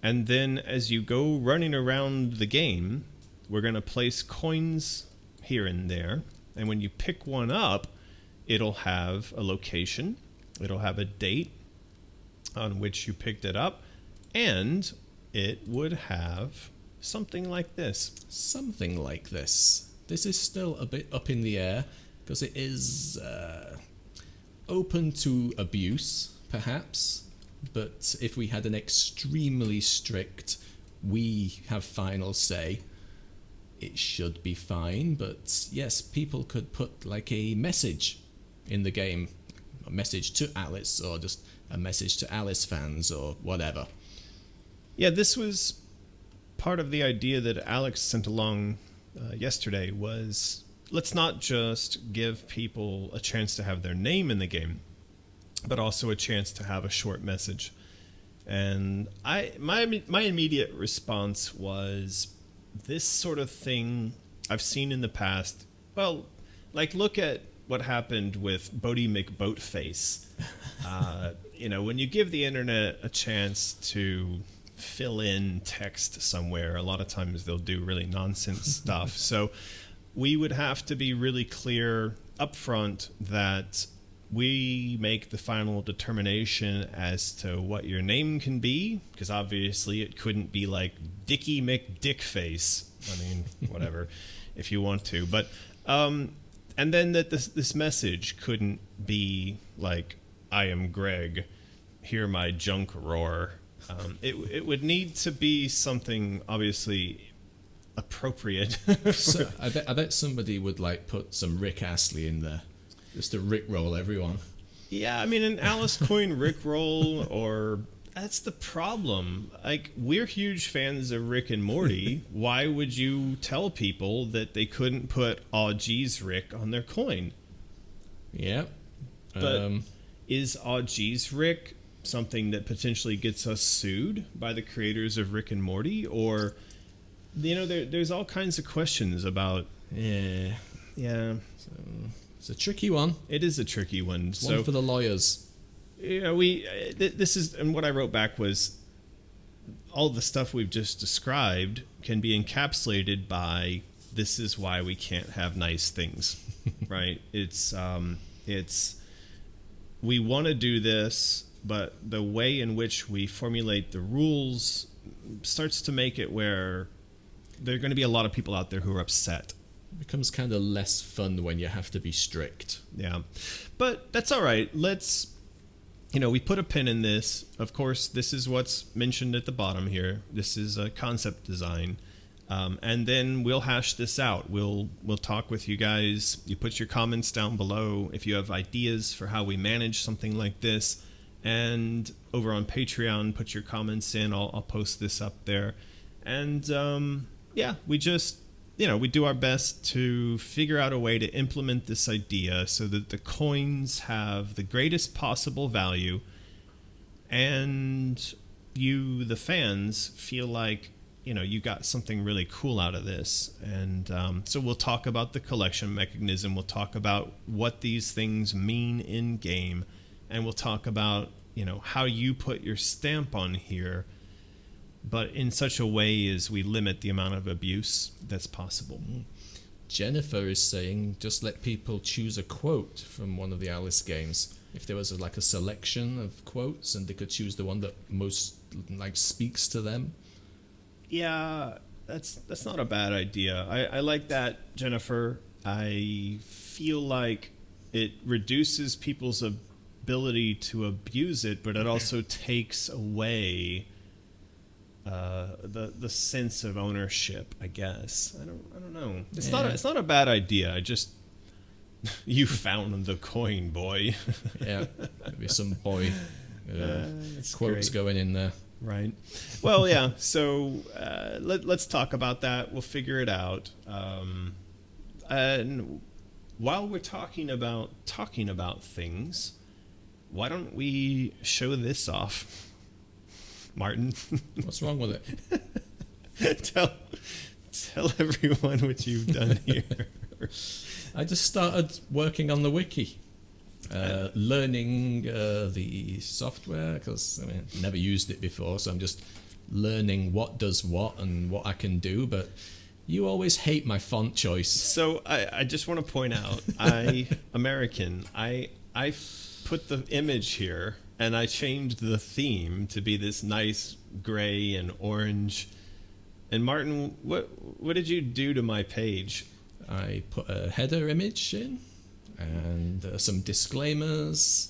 Speaker 1: And then as you go running around the game, we're going to place coins here and there. And when you pick one up, it'll have a location, it'll have a date on which you picked it up, and it would have something like this.
Speaker 2: Something like this. This is still a bit up in the air, because it is open to abuse, perhaps. But if we had an extremely strict, we have final say, it should be fine. But yes, people could put like a message in the game, a message to Alice, or just a message to Alice fans, or whatever.
Speaker 1: Yeah, this was part of the idea that Alex sent along yesterday, was let's not just give people a chance to have their name in the game, but also a chance to have a short message. And my immediate response was, this sort of thing I've seen in the past. Well, like look at what happened with Bodie McBoatface. When you give the internet a chance to fill in text somewhere, a lot of times they'll do really nonsense stuff. So we would have to be really clear up front that we make the final determination as to what your name can be, because obviously it couldn't be like Dickie McDickface. I mean, whatever, if you want to. But and then that this message couldn't be like, I am Greg, hear my junk roar. It would need to be something obviously appropriate.
Speaker 2: So I bet somebody would like put some Rick Astley in there, just to rickroll everyone.
Speaker 1: Yeah, I mean, an Alice Coin rickroll, or that's the problem. Like, we're huge fans of Rick and Morty. Why would you tell people that they couldn't put "Aw geez, Rick" on their coin?
Speaker 2: Yeah,
Speaker 1: but is "Aw geez, Rick" something that potentially gets us sued by the creators of Rick and Morty? Or, there's all kinds of questions about. Yeah.
Speaker 2: So it's a tricky one.
Speaker 1: It is a tricky one.
Speaker 2: It's one for the lawyers.
Speaker 1: Yeah, this is, and what I wrote back was, all the stuff we've just described can be encapsulated by, this is why we can't have nice things, right? It's we want to do this, but the way in which we formulate the rules starts to make it where there are going to be a lot of people out there who are upset.
Speaker 2: It becomes kind of less fun when you have to be strict.
Speaker 1: Yeah, but that's all right. Let's we put a pin in this. Of course, this is what's mentioned at the bottom here. This is a concept design. And then we'll hash this out. We'll talk with you guys. You put your comments down below if you have ideas for how we manage something like this. And over on Patreon, put your comments in. I'll post this up there. And we just, we do our best to figure out a way to implement this idea so that the coins have the greatest possible value. And you, the fans, feel like, you got something really cool out of this. And so we'll talk about the collection mechanism. We'll talk about what these things mean in game. And we'll talk about, how you put your stamp on here, but in such a way as we limit the amount of abuse that's possible.
Speaker 2: Jennifer is saying, just let people choose a quote from one of the Alice games. If there was a selection of quotes and they could choose the one that most speaks to them.
Speaker 1: Yeah, that's not a bad idea. I like that, Jennifer. I feel like it reduces people's ability to abuse it, but it also takes away the sense of ownership, I guess. I don't know. It's not a bad idea. I just you found the coin, boy.
Speaker 2: Yeah, maybe some boy quotes
Speaker 1: great.
Speaker 2: Going in there.
Speaker 1: Right. Well, yeah. So let's talk about that. We'll figure it out. And while we're talking about things, why don't we show this off, Martin?
Speaker 2: What's wrong with it?
Speaker 1: Tell everyone what you've done here.
Speaker 2: I just started working on the wiki. Learning the software, because I've never used it before, so I'm just learning what does what and what I can do. But you always hate my font choice.
Speaker 1: So I just want to point out, American, I put the image here and I changed the theme to be this nice gray and orange. And Martin, what did you do to my page?
Speaker 2: I put a header image in, and some disclaimers,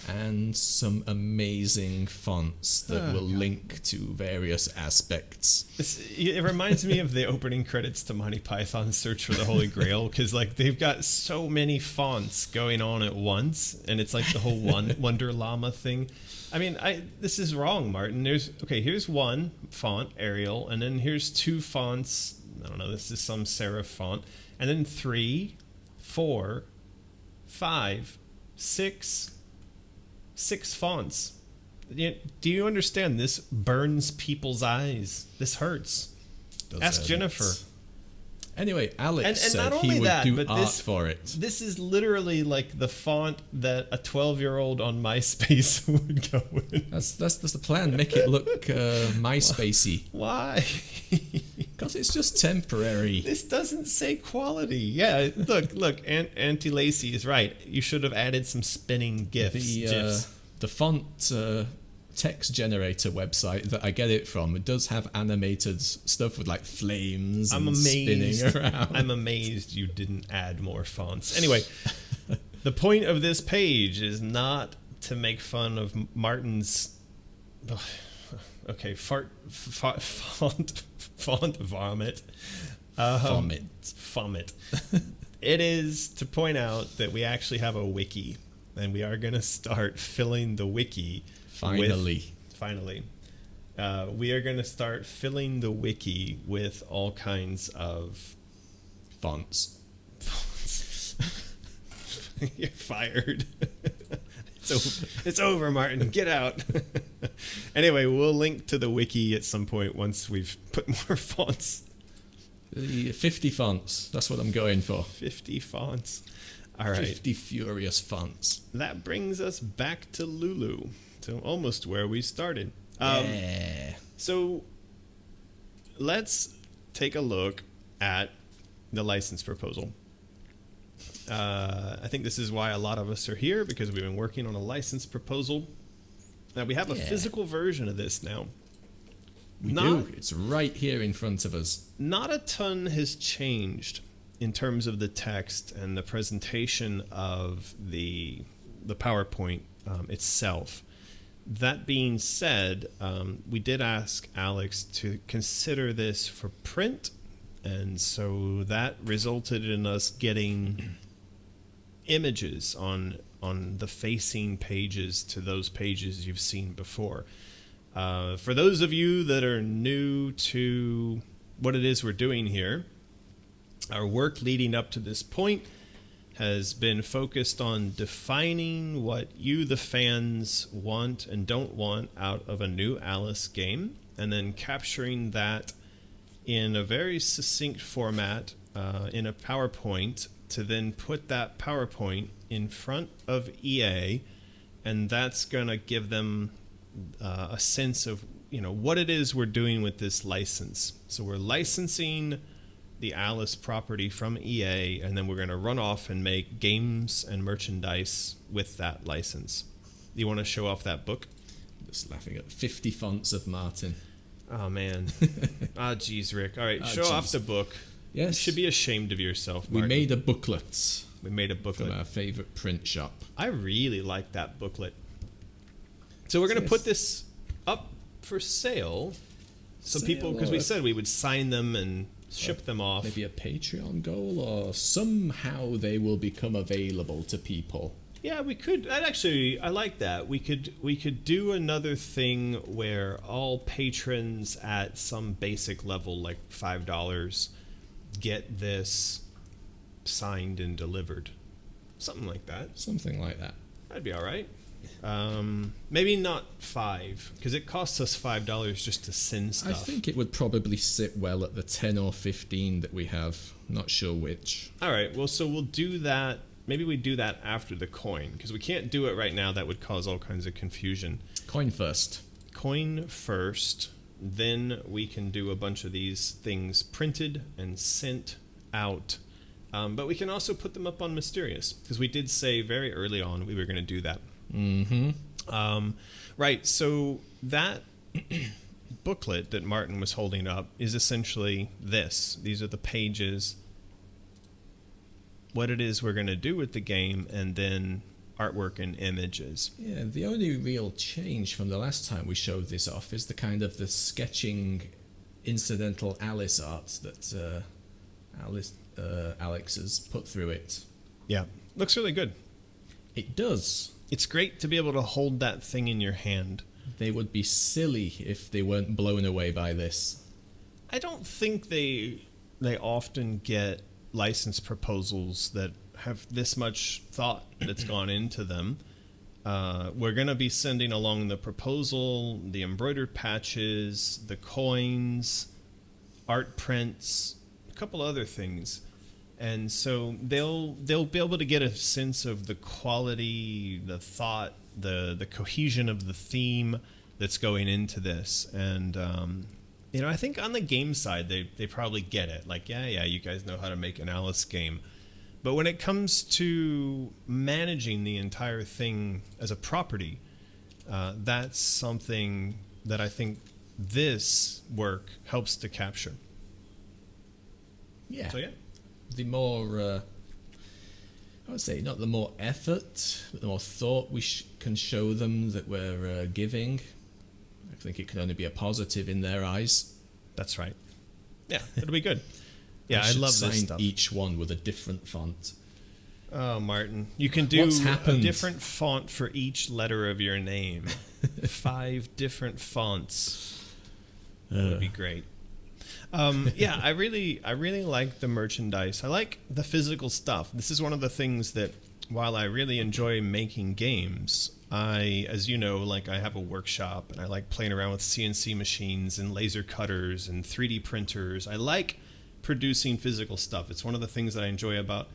Speaker 2: and some amazing fonts that will link to various aspects.
Speaker 1: It reminds me of the opening credits to Monty Python's Search for the Holy Grail, because they've got so many fonts going on at once, and it's like the whole Wonder Llama thing. This is wrong, Martin. Here's one font, Arial, and then here's two fonts. I don't know, this is some serif font, and then 3, 4, 5, 6 fonts. Do you understand? This burns people's eyes. This hurts. Ask Jennifer.
Speaker 2: Anyway, Alex
Speaker 1: and
Speaker 2: said he would do art for it. This
Speaker 1: is literally like the font that a 12-year-old on MySpace would go in.
Speaker 2: That's the plan. Make it look MySpacey.
Speaker 1: Why?
Speaker 2: Because it's just temporary.
Speaker 1: This doesn't say quality. Yeah, look. Auntie Lacey is right. You should have added some spinning GIFs.
Speaker 2: The font text generator website that I get it from, it does have animated stuff with flames and spinning around.
Speaker 1: I'm amazed you didn't add more fonts. Anyway, the point of this page is not to make fun of Martin's font vomit. Vomit. It is to point out that we actually have a wiki, and we are going to start filling the wiki. Finally. We are going to start filling the wiki with all kinds of
Speaker 2: fonts.
Speaker 1: You're fired. It's over, Martin. Get out. Anyway, we'll link to the wiki at some point once we've put more fonts.
Speaker 2: 50 fonts. That's what I'm going for.
Speaker 1: 50 fonts. All right.
Speaker 2: 50 furious fonts.
Speaker 1: That brings us back to Lulu. So almost where we started. So let's take a look at the license proposal. I think this is why a lot of us are here, because we've been working on a license proposal. Now we have a physical version of this now.
Speaker 2: We do. It's right here in front of us.
Speaker 1: Not a ton has changed in terms of the text and the presentation of the PowerPoint itself. That being said, we did ask Alex to consider this for print, and so that resulted in us getting images on the facing pages to those pages you've seen before. For those of you that are new to what it is we're doing here, our work leading up to this point has been focused on defining what you, the fans, want and don't want out of a new Alice game, and then capturing that in a very succinct format in a PowerPoint to then put that PowerPoint in front of EA, and that's going to give them a sense of, what it is we're doing with this license. So we're licensing the Alice property from EA, and then we're going to run off and make games and merchandise with that license. You want to show off that book?
Speaker 2: Just laughing at 50 fonts of Martin.
Speaker 1: Oh, man. Geez, Rick. All right, show off the book.
Speaker 2: Yes.
Speaker 1: You should be ashamed of yourself, Martin.
Speaker 2: We made a booklet.
Speaker 1: From
Speaker 2: our favourite print shop.
Speaker 1: I really like that booklet. So we're going to put this up for sale. So people, because we said we would sign them and ship them off.
Speaker 2: Maybe a Patreon goal, or somehow they will become available to people.
Speaker 1: Yeah, we could. I like that. We could do another thing where all patrons at some basic level, like $5, get this signed and delivered. Something like that. That'd be all right. Maybe not $5, because it costs us $5 just to send stuff.
Speaker 2: I think it would probably sit well at the 10 or 15 that we have. Not sure which.
Speaker 1: All right. Well, so we'll do that. Maybe we do that after the coin, because we can't do it right now. That would cause all kinds of confusion.
Speaker 2: Coin first.
Speaker 1: Then we can do a bunch of these things printed and sent out. But we can also put them up on Mysterious, because we did say very early on we were going to do that.
Speaker 2: Mm-hmm.
Speaker 1: Right, so that booklet that Martin was holding up is essentially this. These are the pages, what it is we're going to do with the game, and then artwork and images.
Speaker 2: Yeah, the only real change from the last time we showed this off is the sketching incidental Alice art that Alex has put through it.
Speaker 1: Yeah, looks really good.
Speaker 2: It does.
Speaker 1: It's great to be able to hold that thing in your hand.
Speaker 2: They would be silly if they weren't blown away by this.
Speaker 1: I don't think they often get license proposals that have this much thought that's gone into them. We're going to be sending along the proposal, the embroidered patches, the coins, art prints, a couple other things. And so they'll be able to get a sense of the quality, the thought, the cohesion of the theme that's going into this. And, I think on the game side, they probably get it. Like, yeah, you guys know how to make an Alice game. But when it comes to managing the entire thing as a property, that's something that I think this work helps to capture.
Speaker 2: Yeah.
Speaker 1: So, yeah.
Speaker 2: The more, I would say, not the more effort, but the more thought we can show them that we're giving, I think it can only be a positive in their eyes.
Speaker 1: That's right. Yeah, it'll be good. Yeah, I love
Speaker 2: sign
Speaker 1: this stuff.
Speaker 2: Each one with a different font.
Speaker 1: Oh, Martin, you can do a different font for each letter of your name. 5 different fonts. That would be great. Yeah, I really like the merchandise. I like the physical stuff. This is one of the things that, while I really enjoy making games, as you know, I have a workshop and I like playing around with CNC machines and laser cutters and 3D printers. I like producing physical stuff. It's one of the things that I enjoy about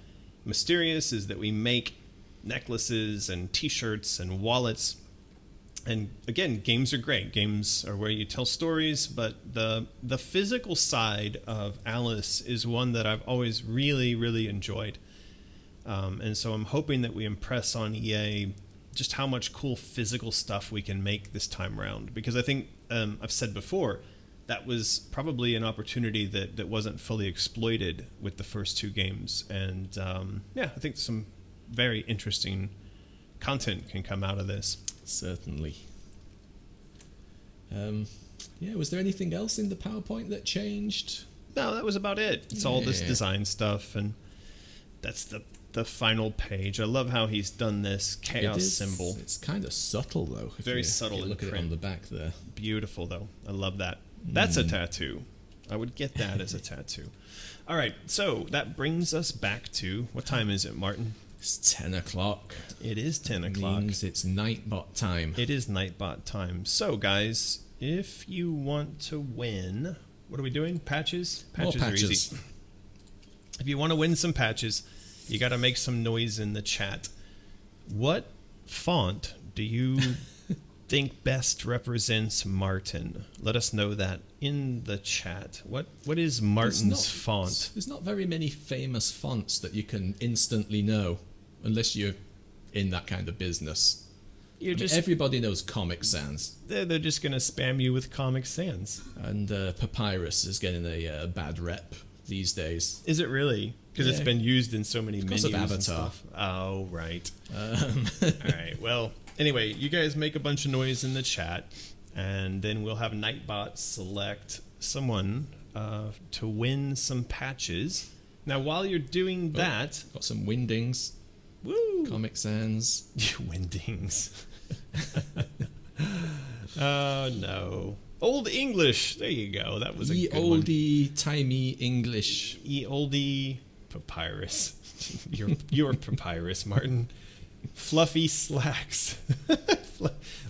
Speaker 1: Mysterious is that we make necklaces and t-shirts and wallets. And again, games are great. Games are where you tell stories, but the physical side of Alice is one that I've always really, really enjoyed. And so I'm hoping that we impress on EA just how much cool physical stuff we can make this time around. Because I think, I've said before, that was probably an opportunity that wasn't fully exploited with the first 2 games. And I think some very interesting content can come out of this.
Speaker 2: Certainly. Was there anything else in the PowerPoint that changed?
Speaker 1: No, that was about it. It's all this design stuff, and that's the final page. I love how he's done this chaos symbol.
Speaker 2: It's kind of subtle, though.
Speaker 1: Very subtle.
Speaker 2: Look at it on the back there.
Speaker 1: Beautiful, though. I love that. That's a tattoo. I would get that as a tattoo. All right, so that brings us back to, what time is it, Martin?
Speaker 2: It's 10 o'clock.
Speaker 1: It is 10 o'clock.
Speaker 2: Means it's Nightbot time.
Speaker 1: It is Nightbot time. So, guys, if you want to win, what are we doing? Patches? Patches are easy. If you want to win some patches, you got to make some noise in the chat. What font do you think best represents Martin? Let us know that in the chat. What is Martin's font?
Speaker 2: There's not very many famous fonts that you can instantly know, unless you're in that kind of business. Everybody knows Comic Sans.
Speaker 1: They're just going to spam you with Comic Sans.
Speaker 2: And Papyrus is getting a bad rep these days.
Speaker 1: Is it really? Because it's been used in so many menus
Speaker 2: of Avatar.
Speaker 1: and stuff. Oh, right. All right. Well, anyway, you guys make a bunch of noise in the chat, and then we'll have Nightbot select someone to win some patches. Now, while you're doing that...
Speaker 2: Got some Windings.
Speaker 1: Woo!
Speaker 2: Comic Sans.
Speaker 1: Windings. Oh, no. Old English. There you go. That was a good one.
Speaker 2: Ye oldie timey English.
Speaker 1: Ye oldie Papyrus. You're Papyrus, Martin. Fluffy slacks.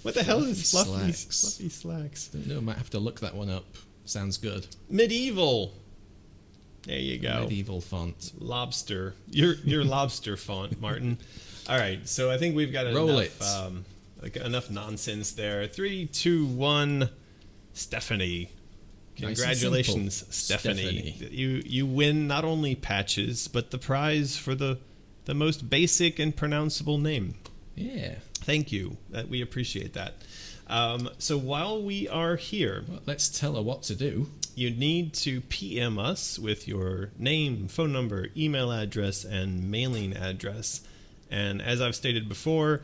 Speaker 1: What the hell is fluffy slacks?
Speaker 2: Don't know. Might have to look that one up. Sounds good.
Speaker 1: Medieval. There you go.
Speaker 2: Medieval font.
Speaker 1: Lobster. Your lobster font, Martin. All right. So I think we've got enough nonsense there. 3, 2, 1. Stephanie. Congratulations,
Speaker 2: nice
Speaker 1: Stephanie. You win not only patches, but the prize for the most basic and pronounceable name.
Speaker 2: Yeah.
Speaker 1: Thank you. We appreciate that. So while we are here...
Speaker 2: Well, let's tell her what to do.
Speaker 1: You need to PM us with your name, phone number, email address, and mailing address. And as I've stated before,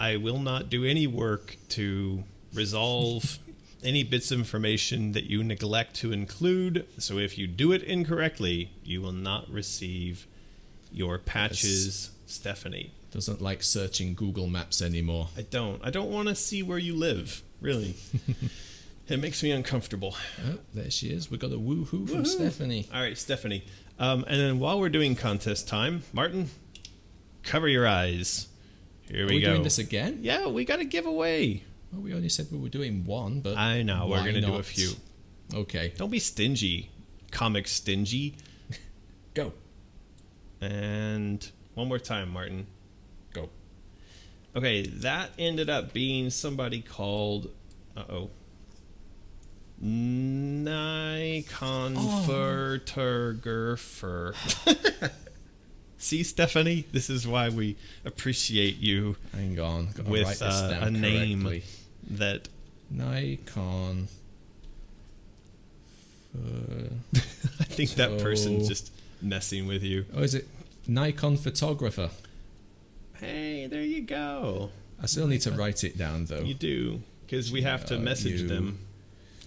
Speaker 1: I will not do any work to resolve any bits of information that you neglect to include. So if you do it incorrectly, you will not receive your patches, Stephanie.
Speaker 2: Doesn't like searching Google Maps anymore.
Speaker 1: I don't want to see where you live, really. It makes me uncomfortable.
Speaker 2: Oh, there she is. We got a woohoo from Stephanie.
Speaker 1: All right, Stephanie. And then while we're doing contest time, Martin, cover your eyes. Here we go.
Speaker 2: Are we doing this again?
Speaker 1: Yeah, we got a giveaway.
Speaker 2: Well, we only said we were doing one, but
Speaker 1: I know. We're going to do a few.
Speaker 2: Okay.
Speaker 1: Don't be stingy. Comic stingy.
Speaker 2: Go.
Speaker 1: And one more time, Martin.
Speaker 2: Go.
Speaker 1: Okay, that ended up being somebody called... Nyconfertergerfer. See, Stephanie, this is why we appreciate you.
Speaker 2: Hang on,
Speaker 1: with a name that
Speaker 2: Nikon.
Speaker 1: I think that person's just messing with you.
Speaker 2: Oh, is it Nikon photographer?
Speaker 1: Hey, there you go.
Speaker 2: I still need to write it down though.
Speaker 1: You do, because we have to message them.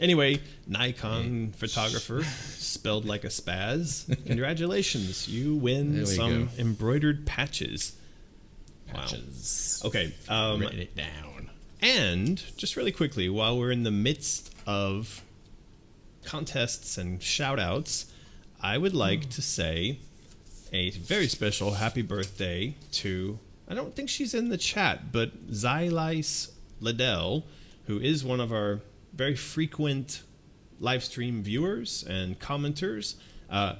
Speaker 1: Anyway, Nikon photographer, spelled like a spaz. Congratulations, you win some embroidered patches.
Speaker 2: Patches.
Speaker 1: Wow. Okay.
Speaker 2: Written it down.
Speaker 1: And just really quickly, while we're in the midst of contests and shout-outs, I would like to say a very special happy birthday to, I don't think she's in the chat, but Xylise Liddell, who is one of our very frequent live stream viewers and commenters.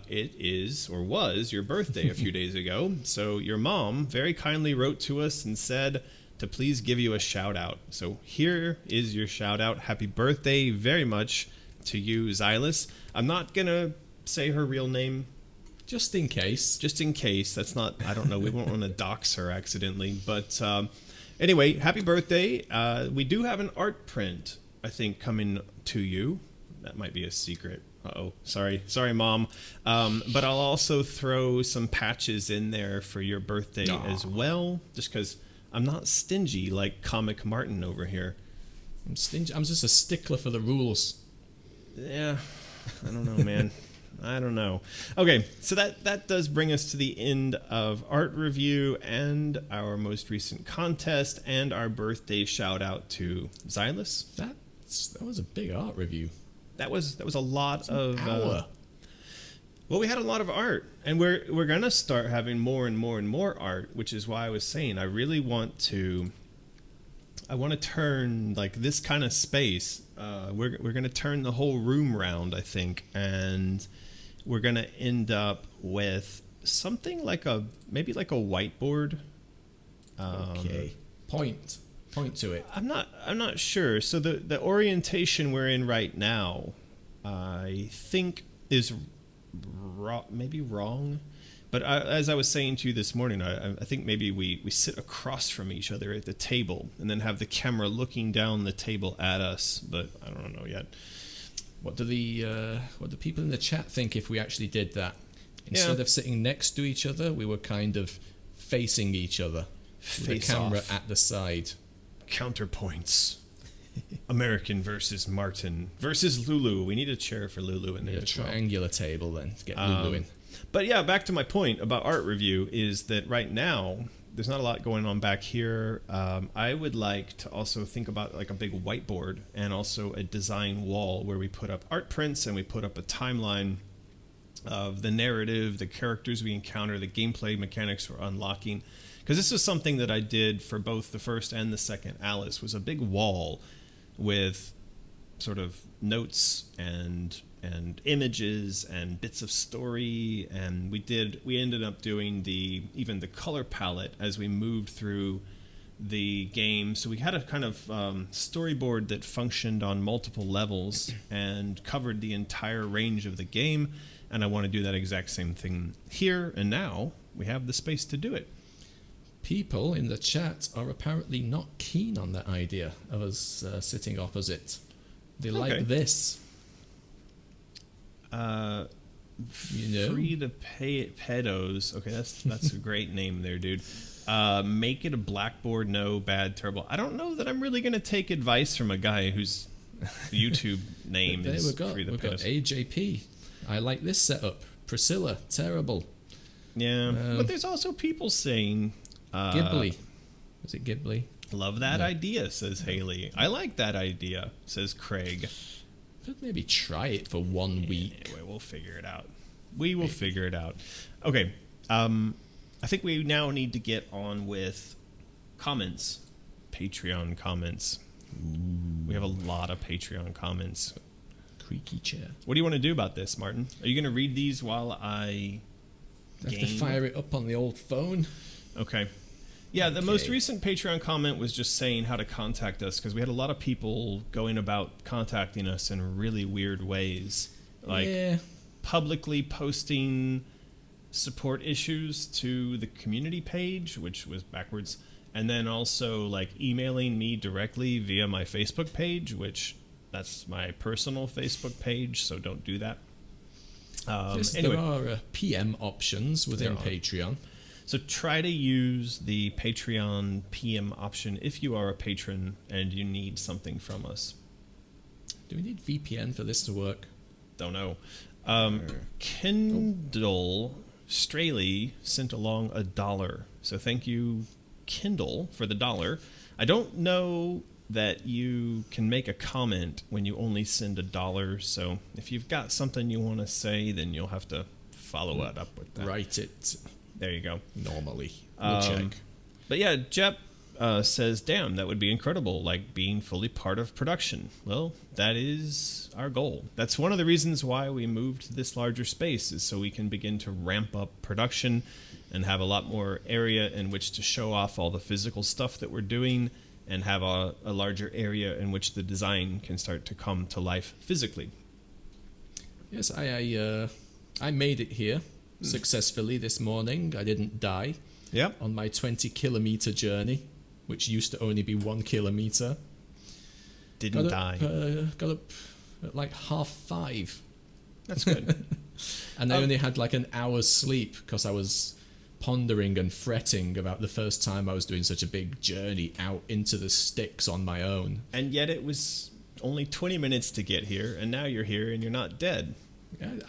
Speaker 1: It is, or was, your birthday a few days ago. So your mom very kindly wrote to us and said to please give you a shout out. So here is your shout out. Happy birthday very much to you, Xylise. I'm not going to say her real name.
Speaker 2: Just in case.
Speaker 1: Just in case. That's not, I don't know. We won't want to dox her accidentally. But anyway, happy birthday. We do have an art print, I think, coming to you. That might be a secret. Uh-oh. Sorry, Mom. But I'll also throw some patches in there for your birthday as well, just because I'm not stingy like Comic Martin over here.
Speaker 2: I'm stingy. I'm just a stickler for the rules.
Speaker 1: Yeah, I don't know, man. I don't know. Okay, so that does bring us to the end of art review and our most recent contest and our birthday shout out to Xylus.
Speaker 2: That was a big art review.
Speaker 1: That was a lot of
Speaker 2: hour.
Speaker 1: Well, we had a lot of art, and we're gonna start having more and more and more art, which is why I was saying I really want to turn like this kind of space. We're gonna turn the whole room round, I think, and we're gonna end up with something like maybe like a whiteboard.
Speaker 2: Okay. Point to it.
Speaker 1: I'm not sure. So the orientation we're in right now, I think is maybe wrong, but as I was saying to you this morning, I think maybe we sit across from each other at the table and then have the camera looking down the table at us, but I don't know yet.
Speaker 2: What do people in the chat think if we actually did that? Instead of sitting next to each other, we were kind of facing each other with the camera at the side.
Speaker 1: Counterpoints. American versus Martin versus Lulu. We need a chair for Lulu in there.
Speaker 2: A triangular table then to get Lulu in.
Speaker 1: But yeah, back to my point about art review is that right now there's not a lot going on back here. I would like to also think about like a big whiteboard and also a design wall where we put up art prints and we put up a timeline of the narrative, the characters we encounter, the gameplay mechanics we're unlocking. Because this is something that I did for both the first and the second Alice, was a big wall with sort of notes and images and bits of story, and we ended up doing even the color palette as we moved through the game. So we had a kind of storyboard that functioned on multiple levels and covered the entire range of the game, and I want to do that exact same thing here, and now we have the space to do it.
Speaker 2: People in the chat are apparently not keen on that idea of us sitting opposite. They like this.
Speaker 1: Free to pay pedos. Okay, that's a great name there, dude. Make it a blackboard, no bad, terrible. I don't know that I'm really going to take advice from a guy whose YouTube name is Free the
Speaker 2: We've got
Speaker 1: Pedos.
Speaker 2: AJP. I like this setup. Priscilla, terrible.
Speaker 1: Yeah, but there's also people saying...
Speaker 2: Ghibli. Was it Ghibli?
Speaker 1: Love that idea, says Haley. I like that idea, says Craig.
Speaker 2: Could maybe try it for 1 week.
Speaker 1: Anyway, we'll figure it out. We will figure it out. Okay. I think we now need to get on with comments. Patreon comments. Ooh. We have a lot of Patreon comments.
Speaker 2: Creaky chair.
Speaker 1: What do you want to do about this, Martin? Are you going to read these while I
Speaker 2: have to fire it up on the old phone?
Speaker 1: Okay. Yeah, the most recent Patreon comment was just saying how to contact us, because we had a lot of people going about contacting us in really weird ways. Like publicly posting support issues to the community page, which was backwards, and then also like emailing me directly via my Facebook page, which that's my personal Facebook page, so don't do that.
Speaker 2: Anyway, there are PM options within Patreon.
Speaker 1: So try to use the Patreon PM option if you are a patron and you need something from us.
Speaker 2: Do we need VPN for this to work?
Speaker 1: Don't know. Kindle Straley sent along $1. So thank you, Kindle, for the $1. I don't know that you can make a comment when you only send $1. So if you've got something you want to say, then you'll have to follow it up with that.
Speaker 2: Write it.
Speaker 1: There you go.
Speaker 2: Normally. We'll check.
Speaker 1: But yeah, Jep says, damn, that would be incredible, like being fully part of production. Well, that is our goal. That's one of the reasons why we moved to this larger space, is so we can begin to ramp up production and have a lot more area in which to show off all the physical stuff that we're doing, and have a larger area in which the design can start to come to life physically.
Speaker 2: Yes, I made it here successfully this morning. I didn't die.
Speaker 1: Yep.
Speaker 2: On my 20-kilometer journey, which used to only be 1 kilometer.
Speaker 1: Didn't die.
Speaker 2: Got up at like 5:30.
Speaker 1: That's good.
Speaker 2: And I only had like an hour's sleep because I was pondering and fretting about the first time I was doing such a big journey out into the sticks on my own.
Speaker 1: And yet it was only 20 minutes to get here, and now you're here and you're not dead.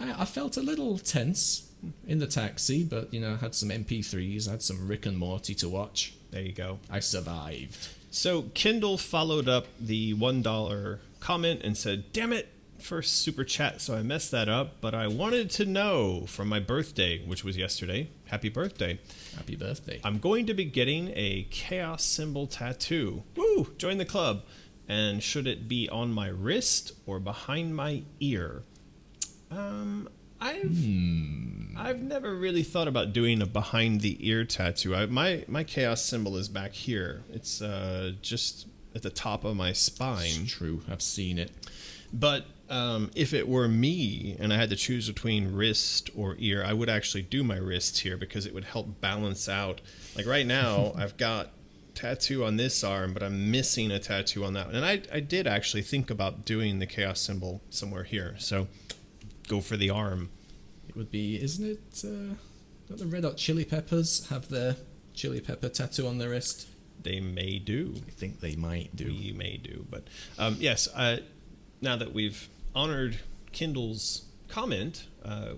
Speaker 2: I felt a little tense in the taxi, but, I had some MP3s, I had some Rick and Morty to watch.
Speaker 1: There you go.
Speaker 2: I survived.
Speaker 1: So Kindle followed up the $1 comment and said, damn it, first super chat, so I messed that up, but I wanted to know from my birthday, which was yesterday. Happy birthday.
Speaker 2: Happy birthday.
Speaker 1: I'm going to be getting a chaos symbol tattoo. Woo! Join the club. And should it be on my wrist or behind my ear? I've never really thought about doing a behind the ear tattoo. My chaos symbol is back here. It's just at the top of my spine.
Speaker 2: It's true. I've seen it.
Speaker 1: But if it were me and I had to choose between wrist or ear, I would actually do my wrist here because it would help balance out. Like right now, I've got tattoo on this arm, but I'm missing a tattoo on that one. And I did actually think about doing the chaos symbol somewhere here. So go for the arm.
Speaker 2: It would be, isn't it? Don't the Red Hot Chili Peppers have their chili pepper tattoo on their wrist?
Speaker 1: They may do.
Speaker 2: I think they might do.
Speaker 1: We may do. But yes, now that we've honored Kindle's comment,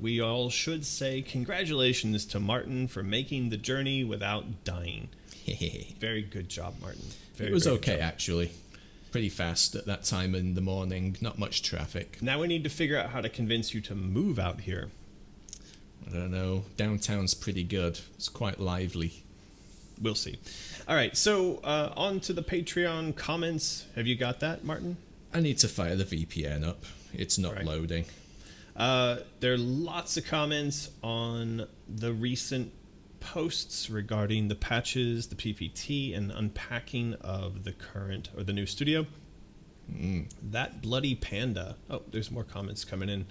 Speaker 1: we all should say congratulations to Martin for making the journey without dying. Very good job, Martin.
Speaker 2: It was okay, actually. Pretty fast at that time in the morning. Not much traffic.
Speaker 1: Now we need to figure out how to convince you to move out here.
Speaker 2: I don't know. Downtown's pretty good. It's quite lively.
Speaker 1: We'll see. All right, so on to the Patreon comments. Have you got that, Martin?
Speaker 2: I need to fire the VPN up. It's not loading.
Speaker 1: There are lots of comments on the recent posts regarding the patches, the PPT, and unpacking of the current or the new studio. That bloody panda. Oh, there's more comments coming in.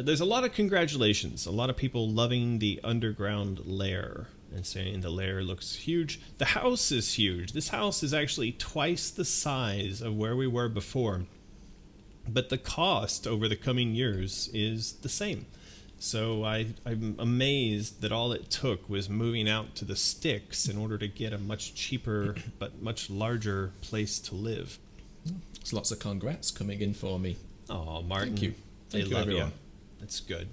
Speaker 1: There's a lot of congratulations. A lot of people loving the underground lair and saying the lair looks huge. The house is huge. This house is actually twice the size of where we were before. But the cost over the coming years is the same. So I'm amazed that all it took was moving out to the sticks in order to get a much cheaper but much larger place to live.
Speaker 2: There's lots of congrats coming in for me.
Speaker 1: Oh, Martin.
Speaker 2: Thank you.
Speaker 1: They
Speaker 2: Thank you,
Speaker 1: love
Speaker 2: everyone.
Speaker 1: you. That's good.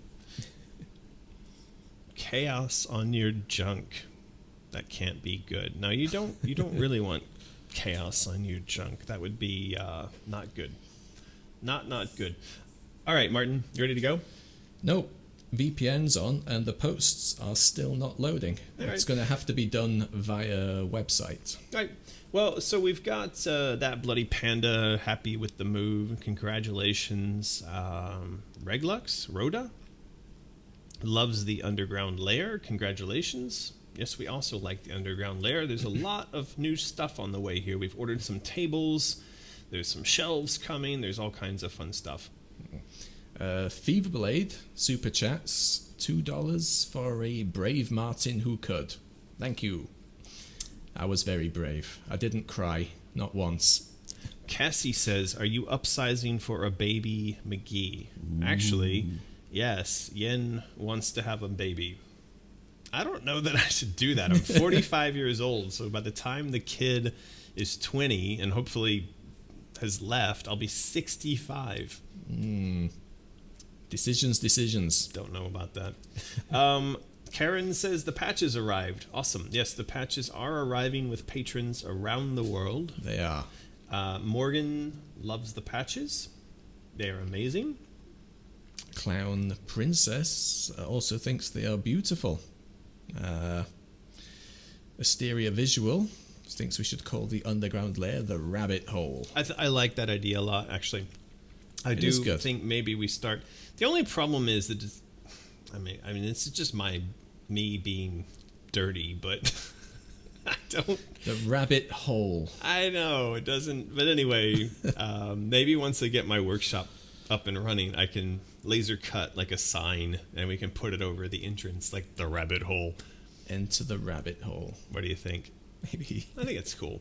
Speaker 1: Chaos on your junk. That can't be good. Now you don't really want chaos on your junk. That would be not good. Not good. All right, Martin, you ready to go?
Speaker 2: Nope. VPN's on and the posts are still not loading. It's going to have to be done via website.
Speaker 1: All right. Well, so we've got that bloody panda happy with the move. Congratulations. Reglux, Rhoda, loves the underground lair. Congratulations. Yes, we also like the underground lair. There's a lot of new stuff on the way here. We've ordered some tables. There's some shelves coming. There's all kinds of fun stuff.
Speaker 2: Feverblade, Superchats, $2 for a brave Martin who could. Thank you. I was very brave. I didn't cry, not once.
Speaker 1: Cassie says, are you upsizing for a baby McGee? Ooh. Actually, yes, Yen wants to have a baby. I don't know that I should do that. I'm 45 years old, so by the time the kid is 20 and hopefully has left, I'll be 65.
Speaker 2: Decisions.
Speaker 1: Don't know about that. Karen says the patches arrived. Awesome. Yes, the patches are arriving with patrons around the world.
Speaker 2: They are.
Speaker 1: Morgan loves the patches. They are amazing.
Speaker 2: Clown Princess also thinks they are beautiful. Asteria Visual thinks we should call the underground lair the rabbit hole.
Speaker 1: I like that idea a lot, actually. I do think maybe we start. The only problem is that I mean, it's just me being dirty, but I don't.
Speaker 2: The rabbit hole.
Speaker 1: I know it doesn't. But anyway, maybe once I get my workshop up and running, I can laser cut like a sign, and we can put it over the entrance, like the rabbit hole.
Speaker 2: Enter the rabbit hole.
Speaker 1: What do you think?
Speaker 2: Maybe.
Speaker 1: I think it's cool.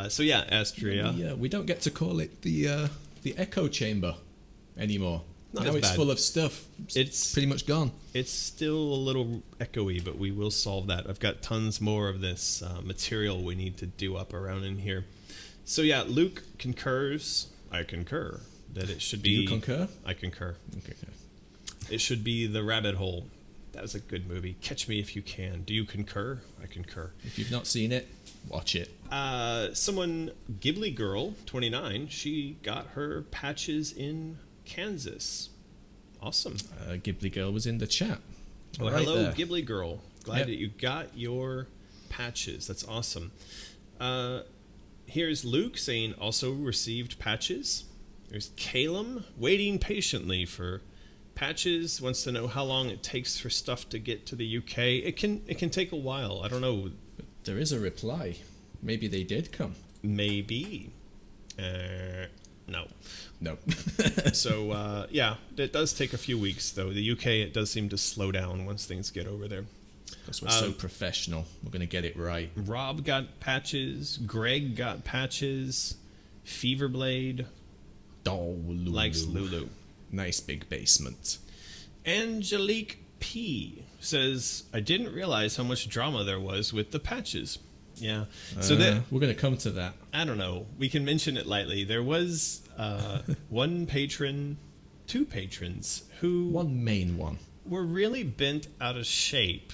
Speaker 1: So yeah, Astria.
Speaker 2: We don't get to call it the echo chamber anymore.
Speaker 1: Not
Speaker 2: now
Speaker 1: as
Speaker 2: it's
Speaker 1: bad.
Speaker 2: full of stuff. It's pretty much gone.
Speaker 1: It's still a little echoey, but we will solve that. I've got tons more of this material we need to do up around in here. So yeah, Luke concurs. I concur that it should be.
Speaker 2: Do you concur?
Speaker 1: I concur.
Speaker 2: Okay.
Speaker 1: It should be The Rabbit Hole. That was a good movie. Catch Me If You Can. Do you concur? I concur.
Speaker 2: If you've not seen it, watch it.
Speaker 1: Someone, Ghibli Girl, 29, she got her patches in Kansas. Awesome.
Speaker 2: Ghibli Girl was in the chat.
Speaker 1: Well,
Speaker 2: Right
Speaker 1: hello,
Speaker 2: there.
Speaker 1: Ghibli Girl. Glad that you got your patches. That's awesome. Here's Luke saying also received patches. There's Calum waiting patiently for patches. Wants to know how long it takes for stuff to get to the UK. It can take a while. I don't know.
Speaker 2: There is a reply. Maybe they did come.
Speaker 1: Maybe. No.
Speaker 2: No.
Speaker 1: So, yeah, it does take a few weeks, though. The UK, it does seem to slow down once things get over there.
Speaker 2: Because we're so professional. We're going to get it right.
Speaker 1: Rob got patches. Greg got patches. Feverblade
Speaker 2: Oh, Lulu.
Speaker 1: likes Lulu.
Speaker 2: Nice big basement.
Speaker 1: Angelique P says, I didn't realize how much drama there was with the patches. Yeah. So that
Speaker 2: we're going to come to that.
Speaker 1: I don't know. We can mention it lightly. There was one patron, two patrons who
Speaker 2: One main one.
Speaker 1: were really bent out of shape,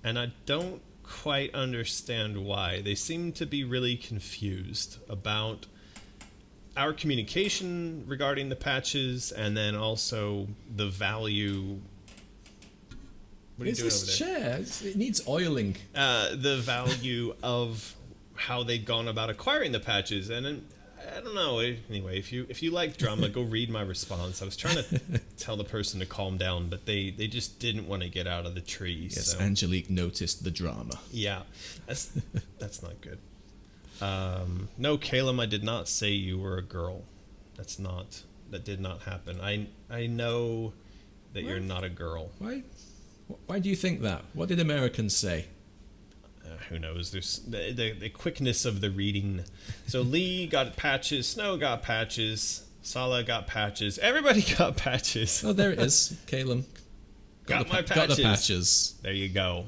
Speaker 1: and I don't quite understand why. They seem to be really confused about our communication regarding the patches, and then also the value. What are you
Speaker 2: It's
Speaker 1: doing
Speaker 2: this
Speaker 1: over there?
Speaker 2: chair. It needs oiling.
Speaker 1: The value of how they'd gone about acquiring the patches, and I don't know. Anyway, if you like drama, go read my response. I was trying to tell the person to calm down, but they just didn't want to get out of the tree.
Speaker 2: Yes,
Speaker 1: so.
Speaker 2: Angelique noticed the drama.
Speaker 1: Yeah, that's not good. No, Calum, I did not say you were a girl. That did not happen. I know that you're not a girl.
Speaker 2: Why do you think that? What did Americans say?
Speaker 1: Who knows? There's the quickness of the reading. So Lee got patches, Snow got patches, Sala got patches, everybody got patches.
Speaker 2: Oh, there it is. Calum.
Speaker 1: Got my
Speaker 2: Got the
Speaker 1: patches.
Speaker 2: patches.
Speaker 1: There you go.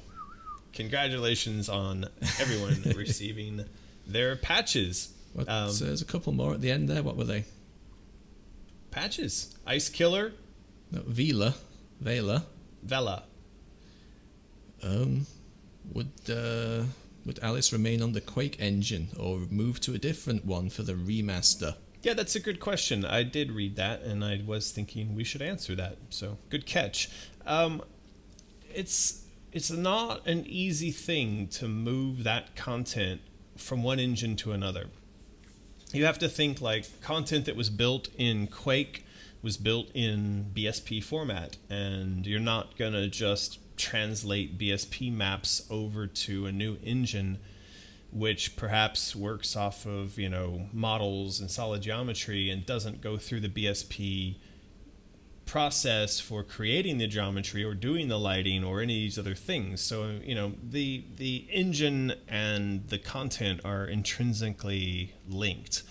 Speaker 1: Congratulations on everyone receiving their patches.
Speaker 2: So there's a couple more at the end there. What were they?
Speaker 1: Patches. Ice Killer,
Speaker 2: No, Vela.
Speaker 1: Vela.
Speaker 2: Would Alice remain on the Quake engine or move to a different one for the remaster?
Speaker 1: Yeah, that's a good question. I did read that, and I was thinking we should answer that. So, good catch. It's not an easy thing to move that content from one engine to another. You have to think like content that was built in Quake was built in BSP format, and you're not going to just translate BSP maps over to a new engine which perhaps works off of, models and solid geometry and doesn't go through the BSP process for creating the geometry or doing the lighting or any of these other things. So, the engine and the content are intrinsically linked.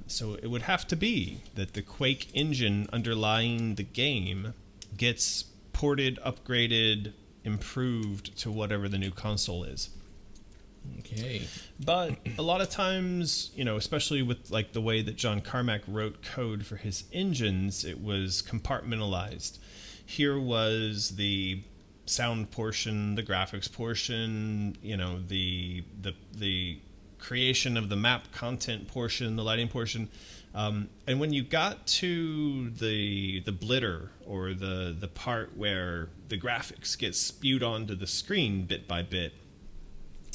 Speaker 1: So it would have to be that the Quake engine underlying the game gets ported, upgraded, improved to whatever the new console is.
Speaker 2: Okay.
Speaker 1: But a lot of times, especially with like the way that John Carmack wrote code for his engines, it was compartmentalized. Here was the sound portion, the graphics portion, the creation of the map content portion, the lighting portion. And when you got to the blitter, or the part where the graphics get spewed onto the screen bit by bit,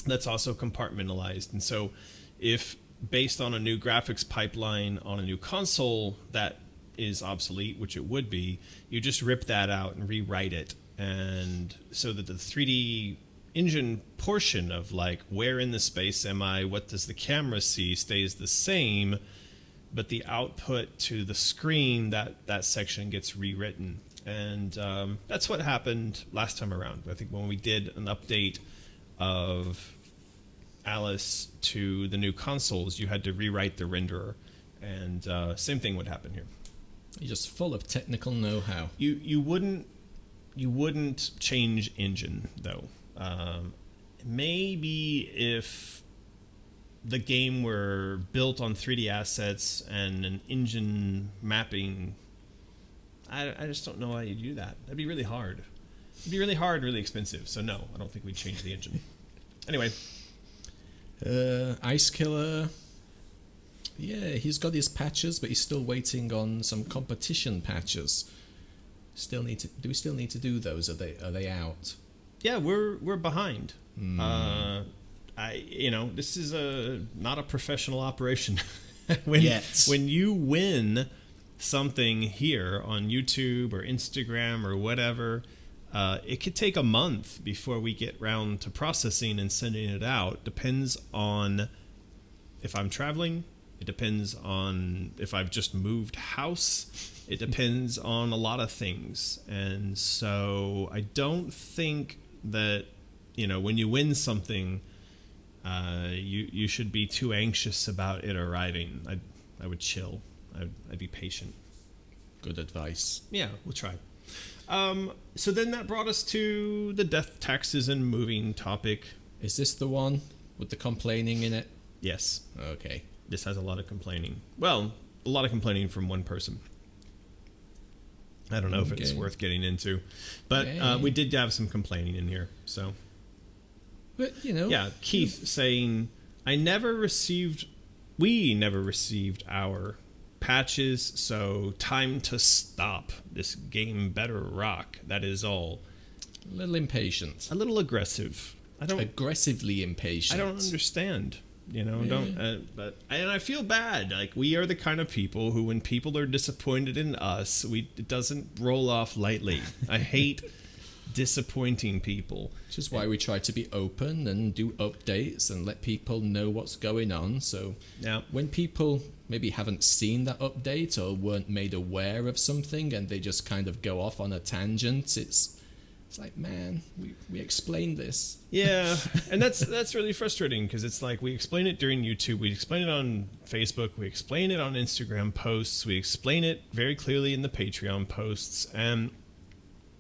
Speaker 1: that's also compartmentalized. And so if based on a new graphics pipeline on a new console that is obsolete, which it would be, you just rip that out and rewrite it. And so that the 3D engine portion of like, where in the space am I, what does the camera see, stays the same, but the output to the screen, that section gets rewritten. And that's what happened last time around. I think when we did an update of Alice to the new consoles, you had to rewrite the renderer, and same thing would happen here.
Speaker 2: You're just full of technical know-how.
Speaker 1: You wouldn't change engine though. Maybe if the game were built on 3D assets and an engine mapping, I just don't know how you do that. That'd be really hard. It'd be really hard, really expensive. So no, I don't think we'd change the engine. Anyway,
Speaker 2: Ice Killer. Yeah, he's got his patches, but he's still waiting on some competition patches. Do we still need to do those? Are they out?
Speaker 1: Yeah, we're behind. This is not a professional operation. When you win something here on YouTube or Instagram or whatever, it could take a month before we get round to processing and sending it out. Depends on if I'm traveling. It depends on if I've just moved house. It depends on a lot of things. And so I don't think that, when you win something, you should be too anxious about it arriving. I would chill. I'd be patient.
Speaker 2: Good advice.
Speaker 1: Yeah, we'll try. So then that brought us to the death, taxes, and moving topic.
Speaker 2: Is this the one with the complaining in it?
Speaker 1: Yes.
Speaker 2: Okay.
Speaker 1: This has a lot of complaining. Well, a lot of complaining from one person. I don't know if it's worth getting into. But we did have some complaining in here, so...
Speaker 2: But,
Speaker 1: Yeah, Keith saying, we never received our patches, so time to stop. This game better rock. That is all.
Speaker 2: A little impatient.
Speaker 1: A little aggressive.
Speaker 2: Aggressively impatient.
Speaker 1: I don't understand. But I feel bad. Like, we are the kind of people who, when people are disappointed in us, it doesn't roll off lightly. I hate disappointing people.
Speaker 2: Which is why we try to be open and do updates and let people know what's going on. So when people maybe haven't seen that update or weren't made aware of something and they just kind of go off on a tangent, it's like, man, we explained this.
Speaker 1: Yeah, and that's really frustrating because it's like we explain it during YouTube, we explain it on Facebook, we explain it on Instagram posts, we explain it very clearly in the Patreon posts, and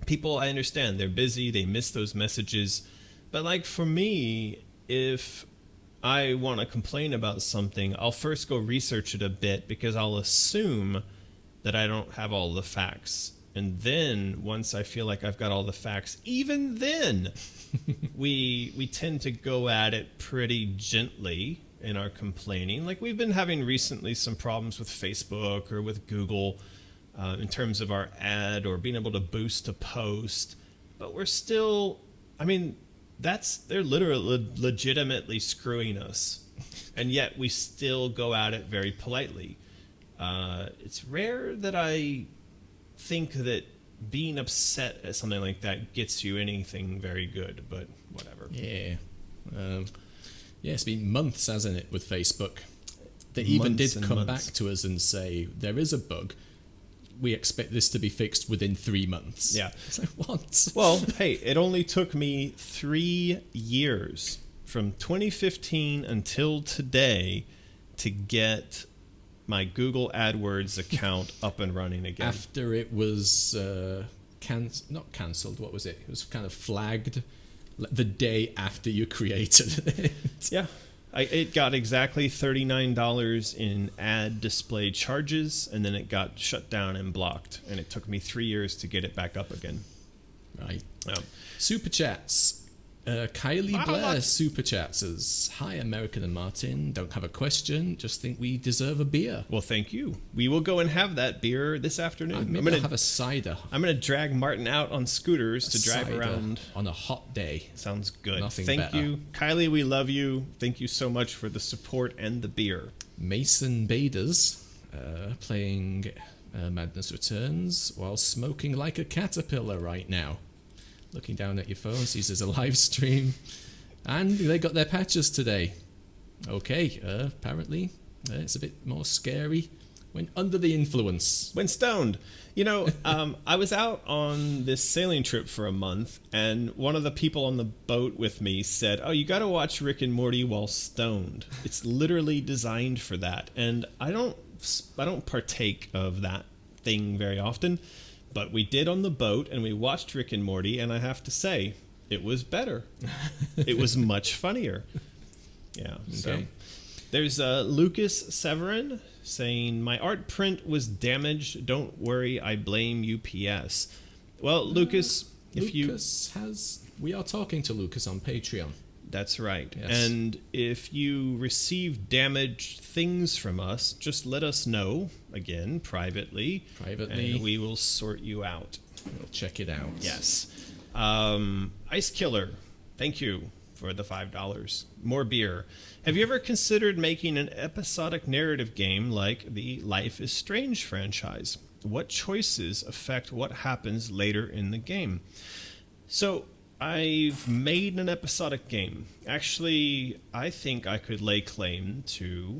Speaker 1: people, I understand, they're busy, they miss those messages, but like for me, if I want to complain about something, I'll first go research it a bit because I'll assume that I don't have all the facts. And then once I feel like I've got all the facts, even then we tend to go at it pretty gently in our complaining. Like we've been having recently some problems with Facebook or with Google in terms of our ad or being able to boost a post. But we're still, they're literally legitimately screwing us. And yet we still go at it very politely. It's rare that I think that being upset at something like that gets you anything very good, but whatever.
Speaker 2: Yeah. It's been months, hasn't it, with Facebook? They even did come back to us and say, there is a bug. We expect this to be fixed within 3 months.
Speaker 1: Yeah.
Speaker 2: It's like, what?
Speaker 1: Well, hey, it only took me 3 years from 2015 until today to get my Google AdWords account up and running again.
Speaker 2: After it was not cancelled, what was it? It was kind of flagged the day after you created it.
Speaker 1: Yeah. It got exactly $39 in ad display charges, and then it got shut down and blocked, and it took me 3 years to get it back up again.
Speaker 2: Right. Superchats. Kylie Blair super chats says, "Hi, American and Martin. Don't have a question. Just think we deserve a beer."
Speaker 1: Well, thank you. We will go and have that beer this afternoon.
Speaker 2: I'm gonna have a cider.
Speaker 1: I'm gonna drag Martin out on scooters to drive around
Speaker 2: on a hot day.
Speaker 1: Sounds good.
Speaker 2: Nothing
Speaker 1: thank
Speaker 2: better.
Speaker 1: you, Kylie. We love you. Thank you so much for the support and the beer.
Speaker 2: Mason Baders playing Madness Returns while smoking like a caterpillar right now. Looking down at your phone, sees there's a live stream. And they got their patches today. Okay, apparently it's a bit more scary when under the influence.
Speaker 1: When stoned. I was out on this sailing trip for a month, and one of the people on the boat with me said, "Oh, you got to watch Rick and Morty while stoned. It's literally designed for that." And I don't partake of that thing very often. But we did on the boat, and we watched Rick and Morty, and I have to say, it was better. It was much funnier. Yeah.
Speaker 2: Okay.
Speaker 1: So there's Lucas Severin saying, my art print was damaged. Don't worry, I blame UPS. Well, Lucas,
Speaker 2: we are talking to Lucas on Patreon.
Speaker 1: That's right.
Speaker 2: Yes.
Speaker 1: And if you receive damaged things from us, just let us know, again, privately. And we will sort you out.
Speaker 2: We'll check it out.
Speaker 1: Yes. Ice Killer, thank you for the $5. More beer. Have you ever considered making an episodic narrative game like the Life is Strange franchise? What choices affect what happens later in the game? So, I've made an episodic game. Actually, I think I could lay claim to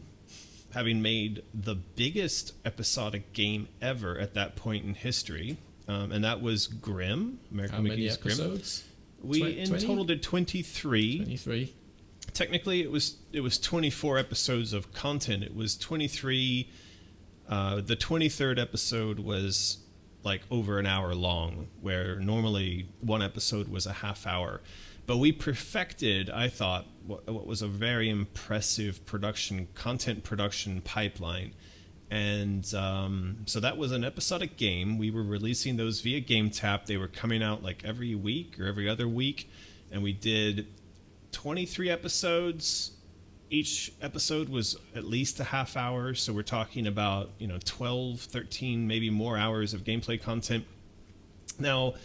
Speaker 1: having made the biggest episodic game ever at that point in history, and that was Grimm.
Speaker 2: How many episodes?
Speaker 1: We in total did 23.
Speaker 2: 23.
Speaker 1: Technically, it was 24 episodes of content. It was 23. The 23rd episode was like over an hour long, where normally one episode was a half hour. But we perfected, I thought, what was a very impressive content production pipeline. And so that was an episodic game. We were releasing those via GameTap. They were coming out like every week or every other week. And we did 23 episodes. Each episode was at least a half hour. So we're talking about, 12, 13, maybe more hours of gameplay content. Now,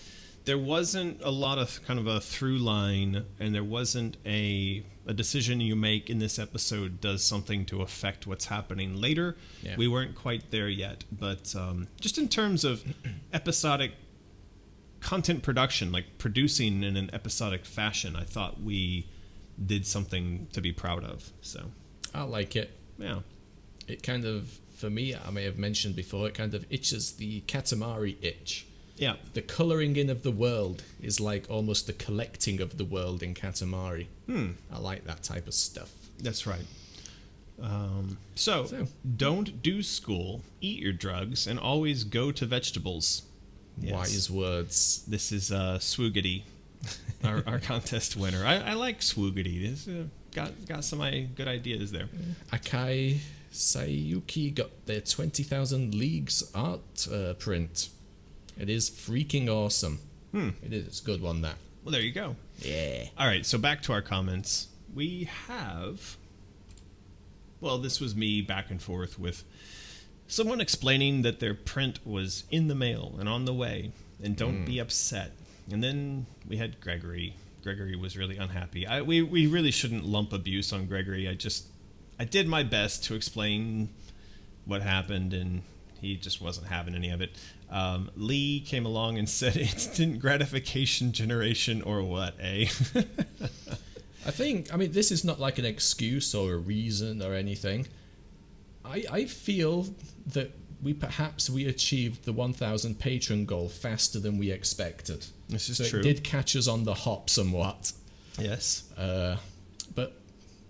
Speaker 1: there wasn't a lot of kind of a through line, and there wasn't a decision you make in this episode does something to affect what's happening later.
Speaker 2: Yeah.
Speaker 1: We weren't quite there yet, but just in terms of episodic content production, like producing in an episodic fashion, I thought we did something to be proud of. So
Speaker 2: I like it.
Speaker 1: Yeah.
Speaker 2: It kind of, for me, I may have mentioned before, it kind of itches the Katamari itch.
Speaker 1: Yeah.
Speaker 2: The colouring in of the world is like almost the collecting of the world in Katamari. I like that type of stuff.
Speaker 1: That's right. So, don't do school, eat your drugs, and always go to vegetables. Yes.
Speaker 2: Wise words.
Speaker 1: This is Swoogity, our contest winner. I like Swoogity. This got some good ideas there.
Speaker 2: Akai Sayuki got their 20,000 Leagues art print. It is freaking awesome. It is. It's a good one, that.
Speaker 1: Well, there you go.
Speaker 2: Yeah.
Speaker 1: All right, so back to our comments. We have... Well, this was me back and forth with someone explaining that their print was in the mail and on the way, and don't be upset. And then we had Gregory. Gregory was really unhappy. We really shouldn't lump abuse on Gregory. I did my best to explain what happened, and he just wasn't having any of it. Lee came along and said instant gratification generation or what, eh?
Speaker 2: I mean, this is not like an excuse or a reason or anything. I feel that we achieved the 1,000 patron goal faster than we expected.
Speaker 1: This is
Speaker 2: so
Speaker 1: true.
Speaker 2: It did catch us on the hop somewhat.
Speaker 1: Yes.
Speaker 2: But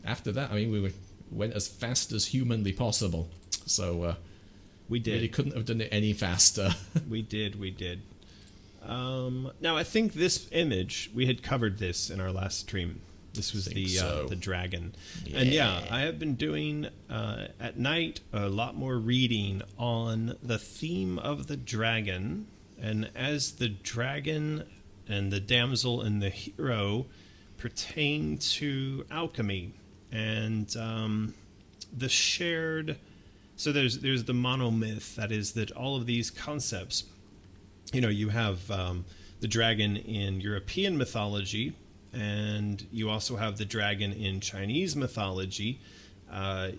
Speaker 2: after that, I mean, we went as fast as humanly possible. So
Speaker 1: we did.
Speaker 2: Really couldn't have done it any faster.
Speaker 1: We did. Now, I think this image, we had covered this in our last stream. This was the dragon.
Speaker 2: Yeah.
Speaker 1: And yeah, I have been doing at night a lot more reading on the theme of the dragon. And as the dragon and the damsel and the hero pertain to alchemy and the shared... So there's the monomyth, that is that all of these concepts, you have the dragon in European mythology, and you also have the dragon in Chinese mythology.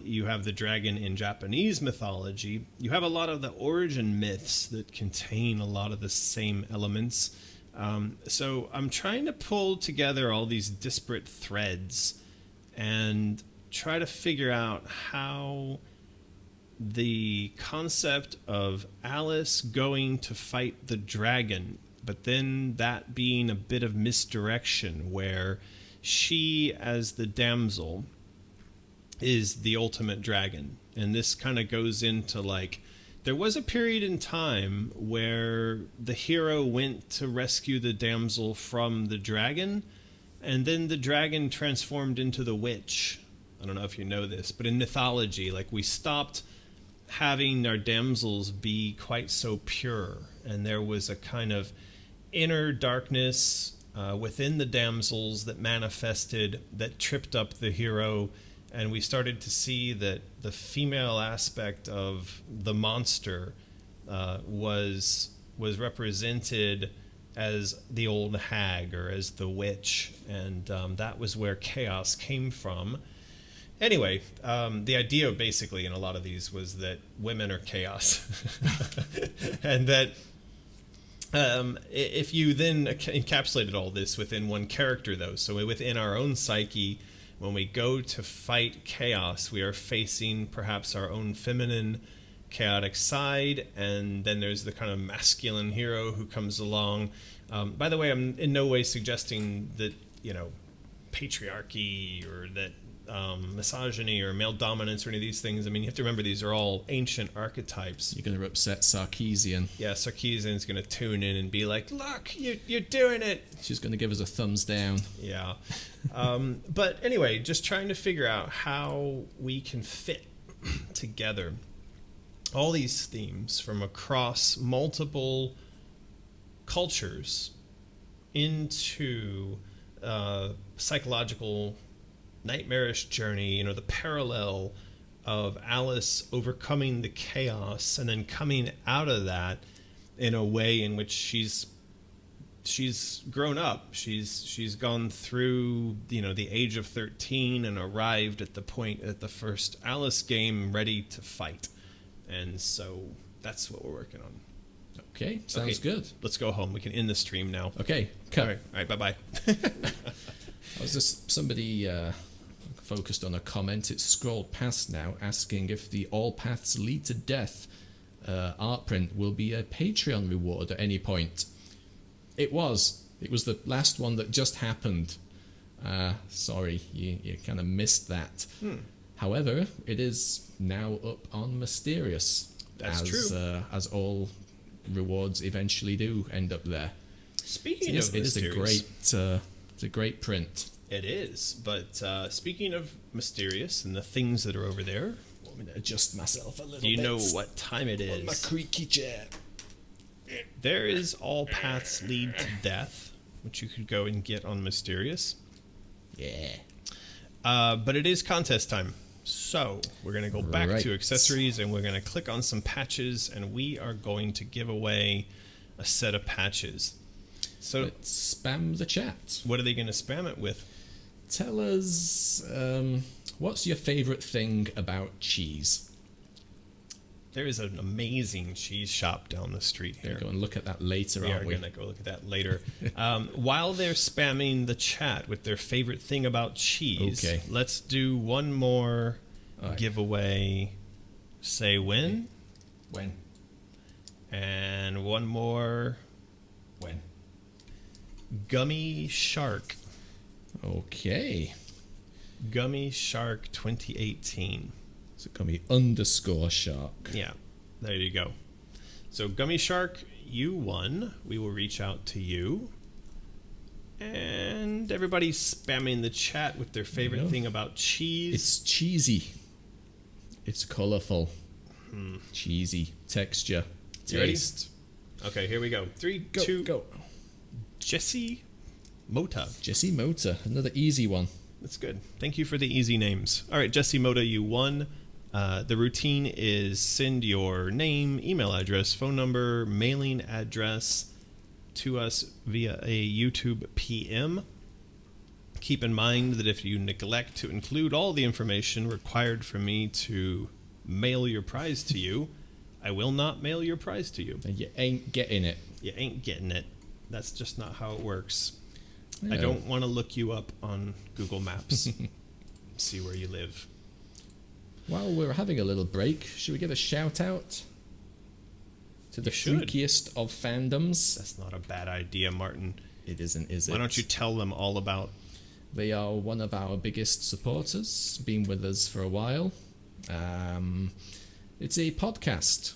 Speaker 1: You have the dragon in Japanese mythology. You have a lot of the origin myths that contain a lot of the same elements. So I'm trying to pull together all these disparate threads and try to figure out how the concept of Alice going to fight the dragon, but then that being a bit of misdirection where she, as the damsel, is the ultimate dragon. And this kind of goes into like there was a period in time where the hero went to rescue the damsel from the dragon, and then the dragon transformed into the witch. I don't know if you know this, but in mythology, like, we stopped having our damsels be quite so pure, and there was a kind of inner darkness within the damsels that manifested, that tripped up the hero, and we started to see that the female aspect of the monster was represented as the old hag, or as the witch, and that was where chaos came from. Anyway, the idea basically in a lot of these was that women are chaos. And that if you then encapsulated all this within one character, though, so within our own psyche, when we go to fight chaos, we are facing perhaps our own feminine chaotic side, and then there's the kind of masculine hero who comes along. By the way, I'm in no way suggesting that, patriarchy or that misogyny or male dominance or any of these things. I mean, you have to remember these are all ancient archetypes.
Speaker 2: You're going to upset Sarkeesian.
Speaker 1: Yeah, Sarkeesian's going to tune in and be like, look, you're doing it.
Speaker 2: She's going to give us a thumbs down.
Speaker 1: Yeah. But anyway, just trying to figure out how we can fit together all these themes from across multiple cultures into psychological nightmarish journey, the parallel of Alice overcoming the chaos and then coming out of that in a way in which she's grown up. She's gone through, the age of 13 and arrived at the point at the first Alice game ready to fight. And so that's what we're working on.
Speaker 2: Okay, sounds good.
Speaker 1: Let's go home. We can end the stream now.
Speaker 2: Okay, cut.
Speaker 1: All right, bye-bye.
Speaker 2: I was just somebody focused on a comment. It's scrolled past now, asking if the All Paths Lead to Death art print will be a Patreon reward at any point. It was the last one that just happened. Sorry, you kind of missed that. However, it is now up on Mysterious.
Speaker 1: That's true.
Speaker 2: As all rewards eventually do end up there.
Speaker 1: Speaking of Mysterious,
Speaker 2: it's a great print.
Speaker 1: It is, but speaking of Mysterious and the things that are over there,
Speaker 2: I'm going to adjust myself a little bit.
Speaker 1: Do you know what time it is?
Speaker 2: On my creaky chair.
Speaker 1: There is All Paths Lead to Death, which you could go and get on Mysterious.
Speaker 2: Yeah.
Speaker 1: But it is contest time. So we're going to go back to accessories, and we're going to click on some patches, and we are going to give away a set of patches. So
Speaker 2: let's spam the chat.
Speaker 1: What are they going to spam it with?
Speaker 2: Tell us, what's your favorite thing about cheese?
Speaker 1: There is an amazing cheese shop down the street here.
Speaker 2: We're going to look at that later, aren't we?
Speaker 1: We are going to go look at that later. While they're spamming the chat with their favorite thing about cheese, let's do one more giveaway. Say when.
Speaker 2: When.
Speaker 1: And one more.
Speaker 2: When.
Speaker 1: Gummy Shark.
Speaker 2: Okay.
Speaker 1: Gummy Shark 2018.
Speaker 2: So Gummy _Shark.
Speaker 1: Yeah, there you go. So Gummy Shark, you won. We will reach out to you. And everybody's spamming the chat with their favorite thing about cheese.
Speaker 2: It's cheesy. It's colourful. Cheesy. Texture.
Speaker 1: You taste. Ready? Okay, here we go. 3, 2,
Speaker 2: go.
Speaker 1: Jesse Mota.
Speaker 2: Jesse Mota. Another easy one.
Speaker 1: That's good. Thank you for the easy names. All right, Jesse Mota, you won. The routine is send your name, email address, phone number, mailing address to us via a YouTube PM. Keep in mind that if you neglect to include all the information required for me to mail your prize to you, I will not mail your prize to you.
Speaker 2: And you ain't getting it.
Speaker 1: You ain't getting it. That's just not how it works.
Speaker 2: Yeah.
Speaker 1: I don't want to look you up on Google Maps. See where you live.
Speaker 2: While we're having a little break, should we give a shout out to the freakiest of fandoms?
Speaker 1: That's not a bad idea, Martin.
Speaker 2: It isn't, is it?
Speaker 1: Why don't you tell them all about...
Speaker 2: They are one of our biggest supporters, been with us for a while. It's a podcast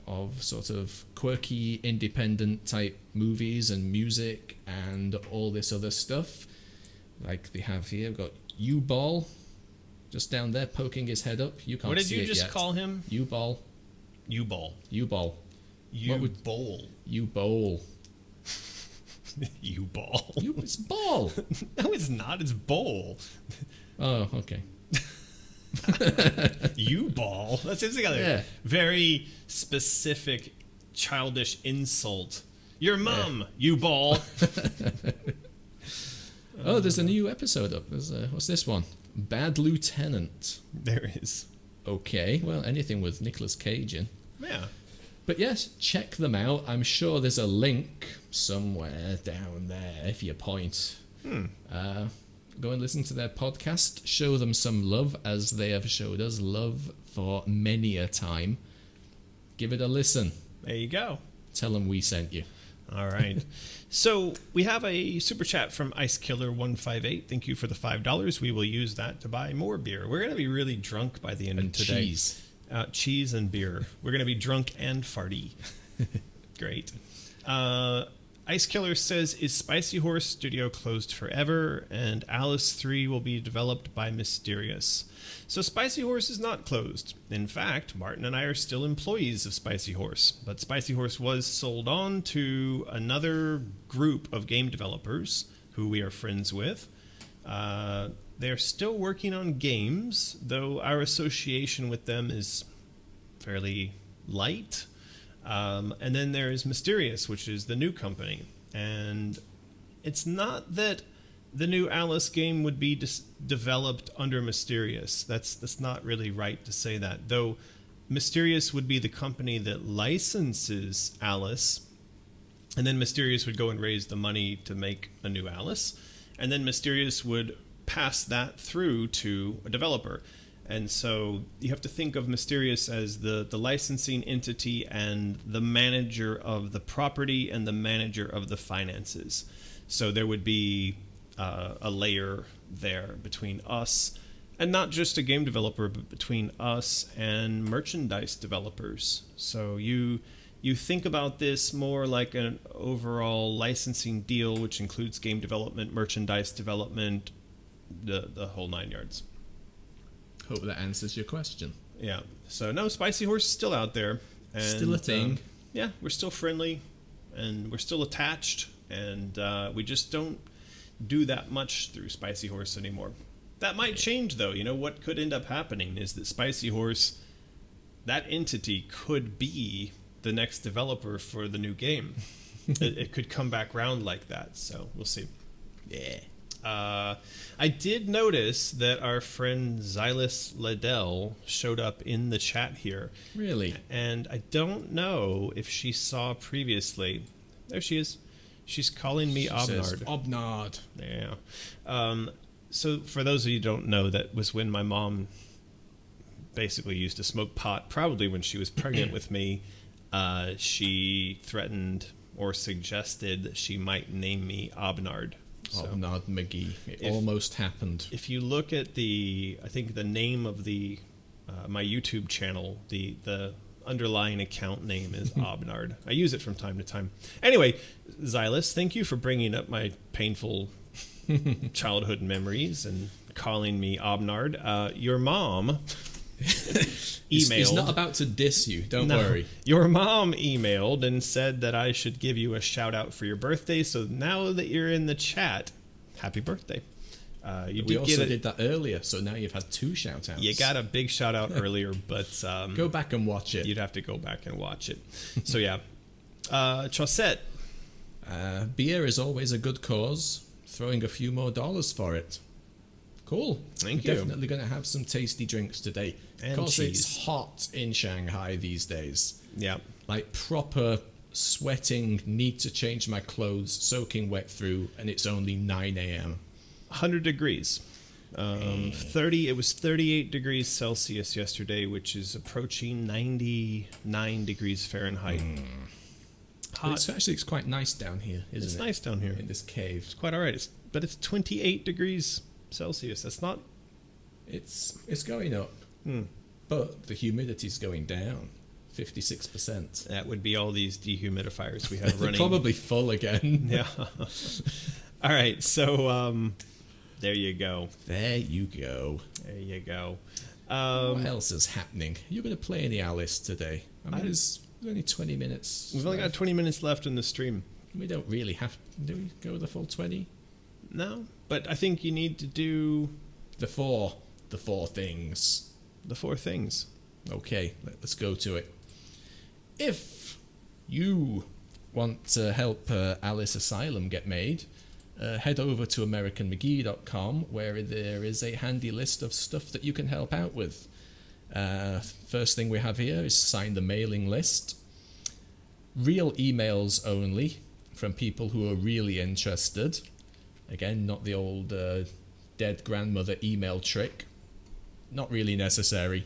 Speaker 2: of sort of quirky, independent type movies and music and all this other stuff. Like they have here, we've got U-Ball just down there poking his head up. You can't see it yet.
Speaker 1: What did you just call him?
Speaker 2: U-Ball.
Speaker 1: U-Ball.
Speaker 2: U-Ball.
Speaker 1: U-Bowl.
Speaker 2: U-Bowl.
Speaker 1: U-Ball.
Speaker 2: It's ball.
Speaker 1: No, it's not. It's bowl.
Speaker 2: Oh, okay.
Speaker 1: U-Ball. That seems like a very specific childish insult. Your mum, U-Ball.
Speaker 2: Oh, there's a new episode up. What's this one? Bad Lieutenant.
Speaker 1: There is.
Speaker 2: Okay, well, anything with Nicolas Cage in.
Speaker 1: Yeah.
Speaker 2: But yes, check them out. I'm sure there's a link somewhere down there if you point. Go and listen to their podcast. Show them some love as they have showed us love for many a time. Give it a listen.
Speaker 1: There you go.
Speaker 2: Tell them we sent you.
Speaker 1: All right. So we have a super chat from IceKiller158. Thank you for the $5. We will use that to buy more beer. We're going to be really drunk by the end of today. Cheese and beer. We're going to be drunk and farty. Great. Ice Killer says, is Spicy Horse Studio closed forever? And Alice 3 will be developed by Mysterious. So Spicy Horse is not closed. In fact, Martin and I are still employees of Spicy Horse. But Spicy Horse was sold on to another group of game developers who we are friends with. They're still working on games, though our association with them is fairly light. And then there's Mysterious, which is the new company. And it's not that the new Alice game would be developed under Mysterious. That's not really right to say that. Though Mysterious would be the company that licenses Alice. And then Mysterious would go and raise the money to make a new Alice. And then Mysterious would pass that through to a developer. And so you have to think of Mysterious as the licensing entity and the manager of the property and the manager of the finances. So there would be a layer there between us, and not just a game developer, but between us and merchandise developers. So you think about this more like an overall licensing deal, which includes game development, merchandise development, the whole 9 yards.
Speaker 2: Hope that answers your question.
Speaker 1: Yeah. So no, Spicy Horse is still out there. And,
Speaker 2: still a thing.
Speaker 1: Yeah, we're still friendly, and we're still attached, and we just don't do that much through Spicy Horse anymore. That might change, though. You know, what could end up happening is that Spicy Horse, that entity could be the next developer for the new game. It could come back round like that, so we'll see. Yeah. I did notice that our friend Xylus Liddell showed up in the chat here.
Speaker 2: Really?
Speaker 1: And I don't know if she saw previously. There she is. She's calling me Obnard.
Speaker 2: Obnard.
Speaker 1: Yeah. So for those of you who don't know, that was when my mom basically used to smoke pot, probably when she was pregnant with me. She threatened or suggested that she might name me Obnard. So,
Speaker 2: Obnard McGee. It almost happened.
Speaker 1: If you look at I think the name of my YouTube channel, the underlying account name is Obnard. I use it from time to time. Anyway, Xylus, thank you for bringing up my painful childhood memories and calling me Obnard. Your mom emailed.
Speaker 2: He's not about to diss you. Don't worry.
Speaker 1: Your mom emailed and said that I should give you a shout out for your birthday. So now that you're in the chat, happy birthday.
Speaker 2: We also did that earlier, so now you've had 2 shout outs.
Speaker 1: You got a big shout out earlier, but
Speaker 2: go back and watch it.
Speaker 1: You'd have to go back and watch it. So yeah. Chaussette.
Speaker 2: Beer is always a good cause. Throwing a few more dollars for it. Cool.
Speaker 1: Thank you.
Speaker 2: Definitely going to have some tasty drinks today.
Speaker 1: And
Speaker 2: because
Speaker 1: cheese.
Speaker 2: It's hot in Shanghai these days.
Speaker 1: Yeah.
Speaker 2: Like proper sweating, need to change my clothes, soaking wet through, and it's only 9 a.m.
Speaker 1: 100 degrees. 30. It was 38 degrees Celsius yesterday, which is approaching 99 degrees Fahrenheit.
Speaker 2: Hot. It's quite nice down here, isn't it?
Speaker 1: It's nice down here.
Speaker 2: In this cave.
Speaker 1: It's quite all right. But it's 28 degrees Celsius. That's not...
Speaker 2: It's going up. But the humidity's going down. 56%.
Speaker 1: That would be all these dehumidifiers we have
Speaker 2: They're
Speaker 1: running.
Speaker 2: probably full again.
Speaker 1: Yeah. All right, so there you go.
Speaker 2: There you go.
Speaker 1: There you go.
Speaker 2: What else is happening? You're going to play any Alice today? I mean, it's only 20 minutes.
Speaker 1: We've only got 20 minutes left in the stream.
Speaker 2: We don't really have... Do we go the full 20?
Speaker 1: No, but I think you need to do...
Speaker 2: The four things.
Speaker 1: The 4 things.
Speaker 2: Okay, let's go to it. If you want to help Alice Asylum get made, head over to AmericanMcGee.com, where there is a handy list of stuff that you can help out with. First thing we have here is sign the mailing list. Real emails only, from people who are really interested. Again, not the old dead grandmother email trick. Not really necessary.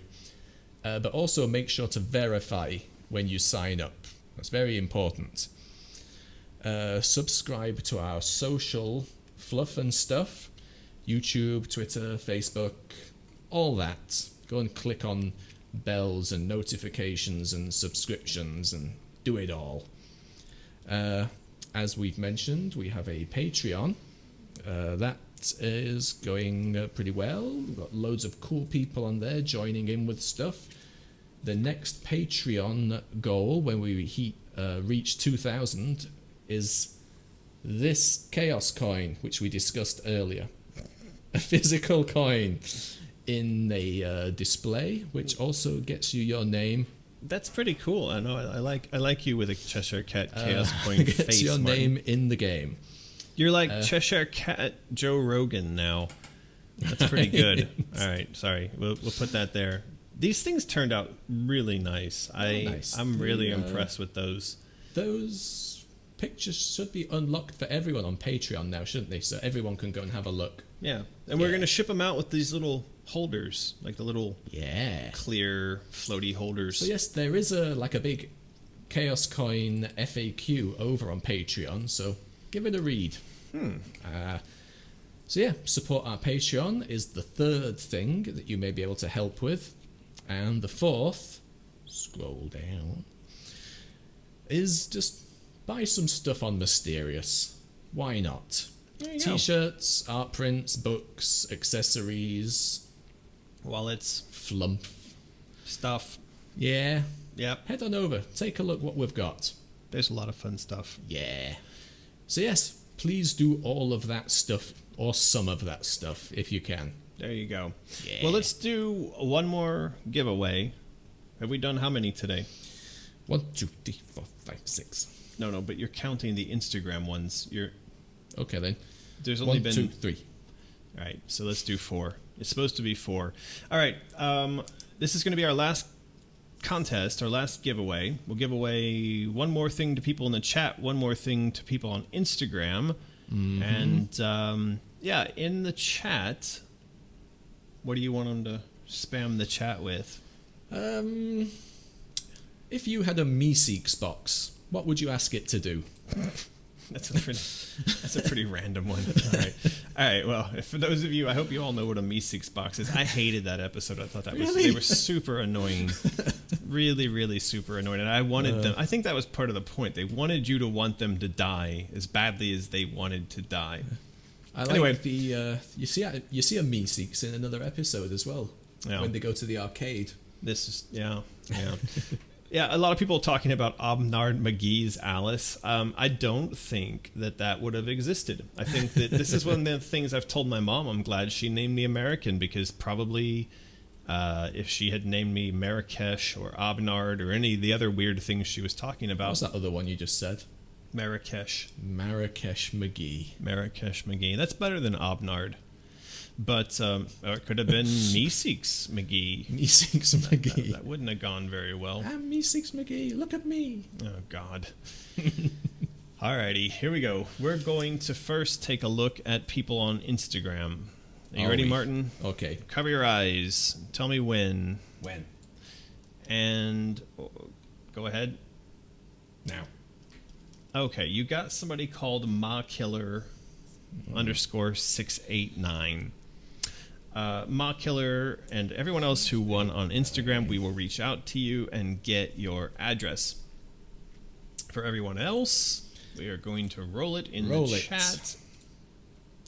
Speaker 2: But also make sure to verify when you sign up. That's very important. Subscribe to our social fluff and stuff. YouTube, Twitter, Facebook, all that. Go and click on bells and notifications and subscriptions and do it all. As we've mentioned, we have a Patreon. That is going pretty well. We've got loads of cool people on there joining in with stuff. The next Patreon goal, when we reach 2,000, is this Chaos coin, which we discussed earlier. A physical coin in a display, which also gets you your name.
Speaker 1: That's pretty cool. I know. I like you with a Cheshire Cat Chaos coin
Speaker 2: gets
Speaker 1: face.
Speaker 2: your
Speaker 1: Martin.
Speaker 2: name in the game.
Speaker 1: You're like Cheshire Cat Joe Rogan now. That's pretty good. All right, sorry. We'll put that there. These things turned out really nice. I'm really impressed with those.
Speaker 2: Those pictures should be unlocked for everyone on Patreon now, shouldn't they? So everyone can go and have a look.
Speaker 1: Yeah, and we're going to ship them out with these little holders, like the little clear floaty holders.
Speaker 2: So yes, there is a big Chaos Coin FAQ over on Patreon, so give it a read. So yeah, support our Patreon is the third thing that you may be able to help with. And the fourth, scroll down, is just buy some stuff on Mysterious. Why not? T-shirts, art prints, books, accessories,
Speaker 1: wallets,
Speaker 2: flump
Speaker 1: stuff.
Speaker 2: Yeah.
Speaker 1: Yep.
Speaker 2: Head on over, take a look what we've got.
Speaker 1: There's a lot of fun stuff.
Speaker 2: Yeah. So yes, please do all of that stuff, or some of that stuff, if you can.
Speaker 1: There you go.
Speaker 2: Yeah.
Speaker 1: Well, let's do one more giveaway. Have we done how many today?
Speaker 2: 1, 2, 3, 4, 5, 6.
Speaker 1: No, but you're counting the Instagram ones.
Speaker 2: Okay then.
Speaker 1: There's only
Speaker 2: 1, 2, 3.
Speaker 1: All right, so let's do 4. It's supposed to be 4. All right, this is going to be our last contest, our last giveaway. We'll give away one more thing to people in the chat, one more thing to people on Instagram. Mm-hmm. And, in the chat, what do you want them to spam the chat with?
Speaker 2: If you had a Meeseeks box, what would you ask it to do?
Speaker 1: That's a pretty random one. All right. Well, for those of you, I hope you all know what a Meeseeks box is. I hated that episode. I thought they were super annoying, really, really super annoying. And I wanted them. I think that was part of the point. They wanted you to want them to die as badly as they wanted to die.
Speaker 2: Anyway, you see a Meeseeks in another episode as well. Yeah. When they go to the arcade.
Speaker 1: This is yeah. Yeah, a lot of people talking about Obnard McGee's Alice. I don't think that would have existed. I think that this is one of the things I've told my mom. I'm glad she named me American, because probably if she had named me Marrakesh or Obnard or any of the other weird things she was talking about.
Speaker 2: What's that other one you just said?
Speaker 1: Marrakesh
Speaker 2: McGee.
Speaker 1: Marrakesh McGee. That's better than Obnard. But it could have been Meeseeks McGee.
Speaker 2: Meeseeks McGee.
Speaker 1: That wouldn't have gone very well.
Speaker 2: I'm Meeseeks McGee. Look at me.
Speaker 1: Oh, God. Alrighty, here we go. We're going to first take a look at people on Instagram. Are you ready, Martin?
Speaker 2: Okay.
Speaker 1: Cover your eyes. Tell me when.
Speaker 2: When?
Speaker 1: And go ahead.
Speaker 2: Now.
Speaker 1: Okay, you got somebody called MaKiller _689. Ma Killer and everyone else who won on Instagram, we will reach out to you and get your address. For everyone else, we are going to roll it in the chat.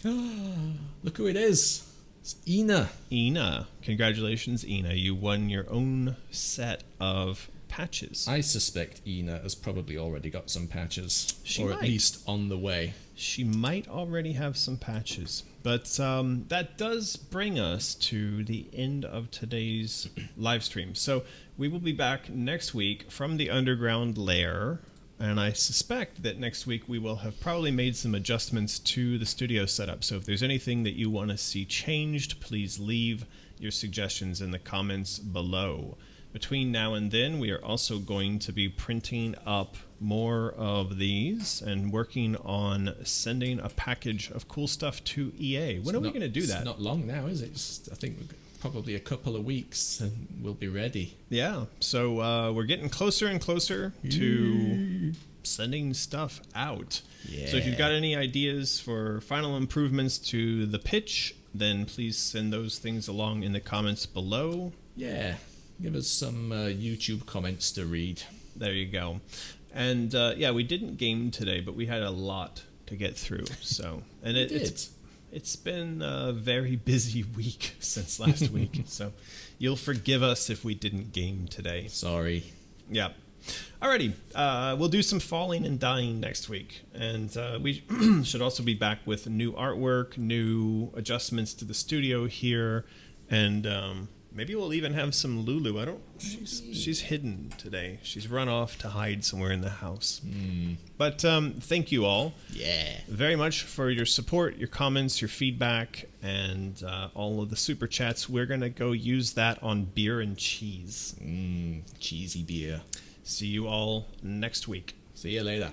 Speaker 2: Look who it is. It's Ina.
Speaker 1: Ina. Congratulations, Ina. You won your own set of patches.
Speaker 2: I suspect Ina has probably already got some patches.
Speaker 1: She
Speaker 2: or
Speaker 1: might.
Speaker 2: At least on the way.
Speaker 1: She might already have some patches. But that does bring us to the end of today's live stream. So we will be back next week from the underground lair. And I suspect that next week we will have probably made some adjustments to the studio setup. So if there's anything that you want to see changed, please leave your suggestions in the comments below. Between now and then, we are also going to be printing up more of these and working on sending a package of cool stuff to EA. When are we going to do that?
Speaker 2: It's not long now, is it? I think probably a couple of weeks and we'll be ready.
Speaker 1: Yeah, so we're getting closer and closer to sending stuff out.
Speaker 2: Yeah.
Speaker 1: So if you've got any ideas for final improvements to the pitch, then please send those things along in the comments below.
Speaker 2: Yeah, give us some YouTube comments to read.
Speaker 1: There you go. And yeah, we didn't game today, but we had a lot to get through. So, and it's been a very busy week since last week, so you'll forgive us if we didn't game today.
Speaker 2: Sorry.
Speaker 1: Yeah. Alrighty, we'll do some falling and dying next week, and we should also be back with new artwork, new adjustments to the studio here, and maybe we'll even have some Lulu. She's hidden today. She's run off to hide somewhere in the house. But thank you all very much for your support, your comments, your feedback, and all of the super chats. We're going to go use that on beer and cheese.
Speaker 2: Cheesy beer.
Speaker 1: See you all next week.
Speaker 2: See you later.